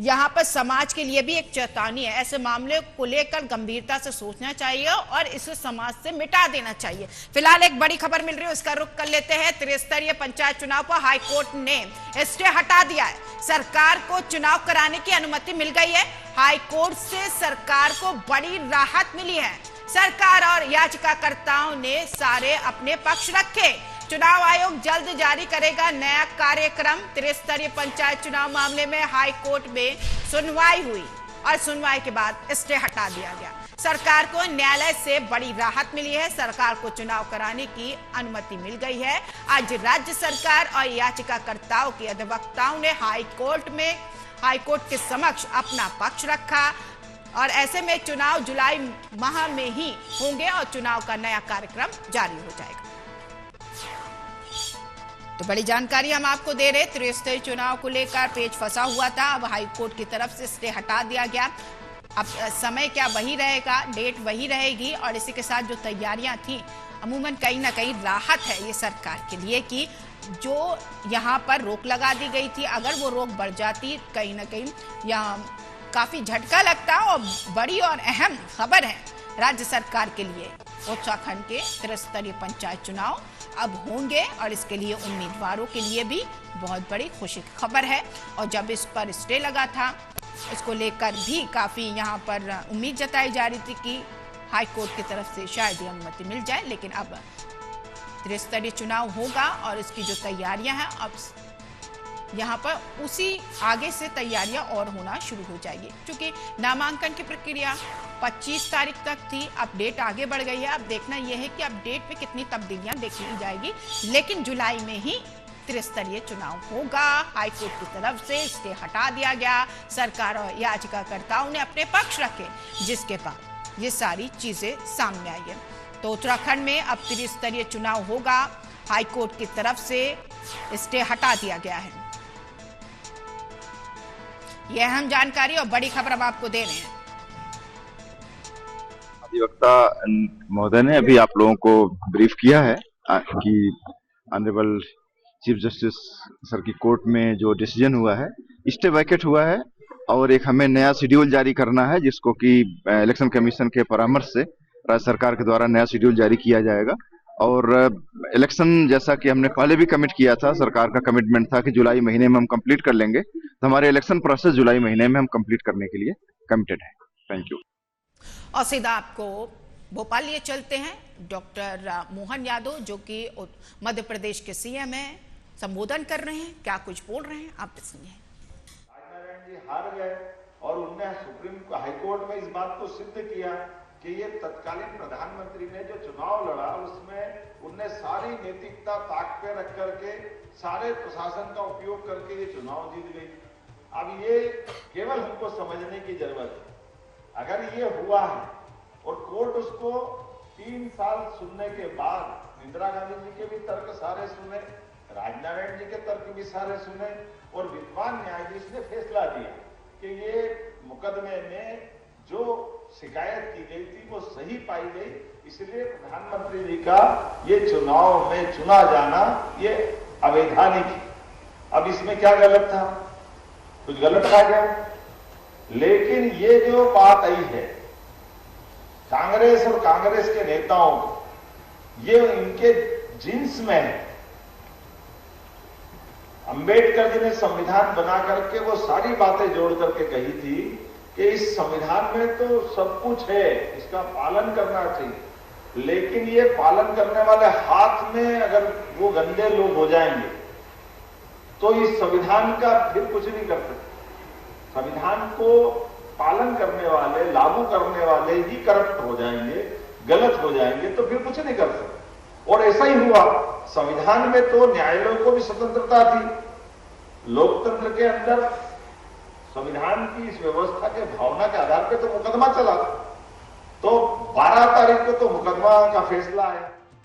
यहाँ पर समाज के लिए भी एक चेतावनी है। ऐसे मामले को लेकर गंभीरता से सोचना चाहिए और इसे समाज से मिटा देना चाहिए। फिलहाल एक बड़ी खबर मिल रही है, उसका रुख कर लेते हैं। त्रिस्तरीय पंचायत चुनाव पर हाईकोर्ट ने स्टे हटा दिया है। सरकार को चुनाव कराने की अनुमति मिल गई है। हाईकोर्ट से सरकार को बड़ी राहत मिली है। सरकार और याचिकाकर्ताओं ने सारे अपने पक्ष रखे। चुनाव आयोग जल्द जारी करेगा नया कार्यक्रम। त्रिस्तरीय पंचायत चुनाव मामले में हाई कोर्ट में सुनवाई हुई और सुनवाई के बाद स्टे हटा दिया गया। सरकार को न्यायालय से बड़ी राहत मिली है। सरकार को चुनाव कराने की अनुमति मिल गई है। आज राज्य सरकार और याचिकाकर्ताओं के अधिवक्ताओं ने हाई कोर्ट के समक्ष अपना पक्ष रखा और ऐसे में चुनाव जुलाई माह में ही होंगे और चुनाव का नया कार्यक्रम जारी हो जाएगा। तो बड़ी जानकारी हम आपको दे रहे। त्रिस्तरीय चुनाव को लेकर पेच फंसा हुआ था, अब हाईकोर्ट की तरफ से स्टे हटा दिया गया। अब समय क्या वही रहेगा, डेट वही रहेगी और इसी के साथ जो तैयारियां थी, अमूमन कहीं ना कहीं राहत है ये सरकार के लिए कि जो यहाँ पर रोक लगा दी गई थी, अगर वो रोक बढ़ जाती कहीं ना कहीं यहाँ काफी झटका लगता और बड़ी और अहम खबर है राज्य सरकार के लिए। उत्तराखंड के त्रिस्तरीय पंचायत चुनाव अब होंगे और इसके लिए उम्मीदवारों के लिए भी बहुत बड़ी खुशी की खबर है। और जब इस पर स्टे लगा था, इसको लेकर भी काफी यहाँ पर उम्मीद जताई जा रही थी कि हाई कोर्ट की तरफ से शायद ये अनुमति मिल जाए, लेकिन अब त्रिस्तरीय चुनाव होगा और इसकी जो तैयारियां हैं अब यहाँ पर उसी आगे से तैयारियां और होना शुरू हो जाएगी। क्योंकि नामांकन की प्रक्रिया 25 तारीख तक थी, अब डेट आगे बढ़ गई है। अब देखना यह है कि अब डेट में कितनी तब्दीलियां देखी जाएगी, लेकिन जुलाई में ही त्रिस्तरीय चुनाव होगा। हाईकोर्ट की तरफ से स्टे हटा दिया गया। सरकार और याचिकाकर्ताओं ने अपने पक्ष रखे, जिसके बाद ये सारी चीजें सामने आई है। तो उत्तराखंड में अब त्रिस्तरीय चुनाव होगा। हाईकोर्ट की तरफ से स्टे हटा दिया गया है। यह अहम जानकारी और बड़ी खबर हम आपको दे रहे हैं। अधिवक्ता महोदय ने अभी आप लोगों को ब्रीफ किया है कि ऑनरेबल चीफ जस्टिस सर की कोर्ट में जो डिसीजन हुआ है, स्टे वैकेट हुआ है और एक हमें नया शेड्यूल जारी करना है, जिसको कि इलेक्शन कमीशन के परामर्श से राज्य सरकार के द्वारा नया शेड्यूल जारी किया जाएगा। और इलेक्शन जैसा कि हमने पहले भी कमिट किया था, सरकार का कमिटमेंट था कि जुलाई महीने में हम कंप्लीट कर लेंगे, तो हमारे इलेक्शन प्रोसेस जुलाई महीने में हम कंप्लीट करने के लिए कमिटेड है। Thank you. और सीधा आपको भोपाल लिए चलते हैं। डॉक्टर मोहन यादव जो कि मध्य प्रदेश के सीएम हैं, संबोधन कर रहे हैं, क्या कुछ बोल रहे हैं आप सुनिए। राजनारायण जी हार गए और उनने सुप्रीम हाईकोर्ट में इस बात को सिद्ध किया कि ये तत्कालीन प्रधानमंत्री ने जो चुनाव लड़ा उसमें उनने सारी नैतिकता ताक पे रख करके सारे प्रशासन का उपयोग करके ये चुनाव जीत गई। अब ये केवल हमको समझने की जरूरत है। अगर ये हुआ है और कोर्ट उसको 3 साल सुनने के बाद इंदिरा गांधी जी के भी तर्क सारे सुने, राजनारायण जी के तर्क भी सारे सुने और विद्वान न्यायाधीश ने फैसला दिया कि ये मुकदमे में जो शिकायत की गई थी वो सही पाई गई, इसलिए प्रधानमंत्री जी का ये चुनाव में चुना जाना ये अवैधानिक है। अब इसमें क्या गलत था? कुछ गलत आ गया। लेकिन ये जो बात आई है कांग्रेस और कांग्रेस के नेताओं को, ये इनके जिन्स में है। अंबेडकर जी ने संविधान बना करके वो सारी बातें जोड़ करके कही थी कि इस संविधान में तो सब कुछ है, इसका पालन करना चाहिए, लेकिन ये पालन करने वाले हाथ में अगर वो गंदे लोग हो जाएंगे तो इस संविधान का फिर कुछ नहीं कर सकते। संविधान को पालन करने वाले, लागू करने वाले ही करप्ट हो जाएंगे, गलत हो जाएंगे तो फिर कुछ नहीं कर सकते। और ऐसा ही हुआ। संविधान में तो न्यायालयों को भी स्वतंत्रता थी। लोकतंत्र के अंदर संविधान की इस व्यवस्था के भावना के आधार पे तो मुकदमा चला, तो 12 तारीख को तो मुकदमा का फैसला है।